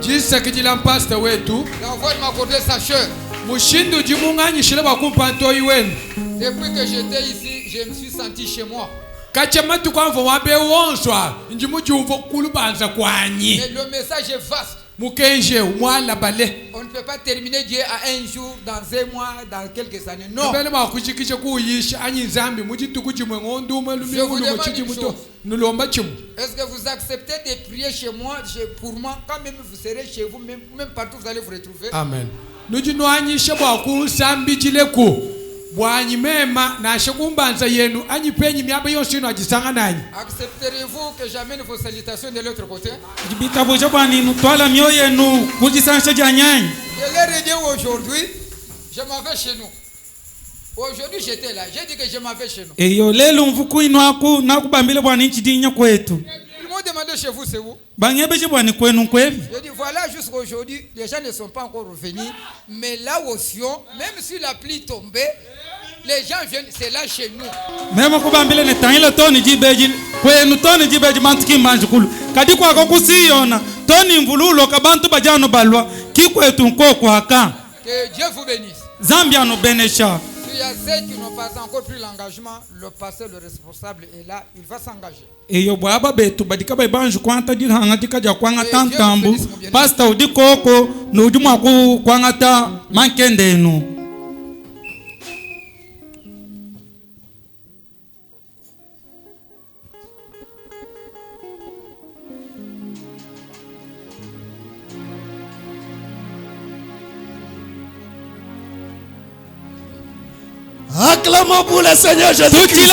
jisa kijila mpasta wetu na voit m'accorder sa chère mushindu jimunganyi shilaba kumpantoi wenu depuis que j'étais ici je me suis senti chez moi kachamatu kwamvo wabe wonswa njimujumvo kulubanza kwanyi mais le message est vaste mukenje umwala bale on ne peut pas terminer Dieu à un jour dans un mois dans quelques années non bele bakujikisha kuyisha anyi nzambi mujituku chimwe ngonduma lumekulu muchimuto nulomba chimu est-ce que vous acceptez de prier chez moi pour moi quand même vous serez chez vous même partout vous allez vous retrouver amen nujinwanyisha bwakunsambi chileku bwanyi mema na shakumbanza yenu anyi penyi myaba yonse ino ajisanga nanyi accepterez-vous que j'amène vos salutations de l'autre côté jibita boja bwani nutwala myo yenu kujisansha janyanyi je l'ai dit aujourd'hui je m'en vais chez nous aujourd'hui j'étais là j'ai dit que je m'en vais chez nous eyo lelo mvuku inwaku nakubambile bwani nchidinya kwetu m'ont demandé chez vous, c'est où? Je dis voilà, jusqu'aujourd'hui, les gens ne sont pas encore revenus. Mais là au Sion, même si la pluie tombait, les gens viennent, c'est là chez nous. Même kubambile ne tangile toni jibeji kwenu toni jibeji mantiki manjukulu kadi kwa kokusiona toni mvululo kabantu bajano balwa kikwetu nkoko haka. Que Dieu vous bénisse. Zambia no benesha. Il y a ceux qui n'ont pas encore pris l'engagement, le pasteur, le responsable est là, il va s'engager. Eyo baba betu badika banju kwanta dirhanga dikaja kwanga tantambu pastor udikoko no uduma ku kwanga ta mankendenu. Acclamons pour le Seigneur Jésus-Christ.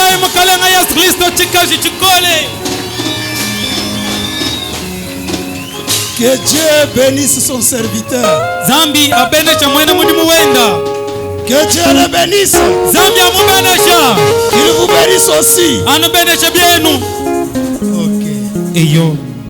Que Dieu bénisse son serviteur. Zambi abenesha mwene mudimu wenda. Que Dieu le bénisse. Zambi amubenesha. Il vous bénisse aussi. Anu benesha bienu. Ok. Eyo.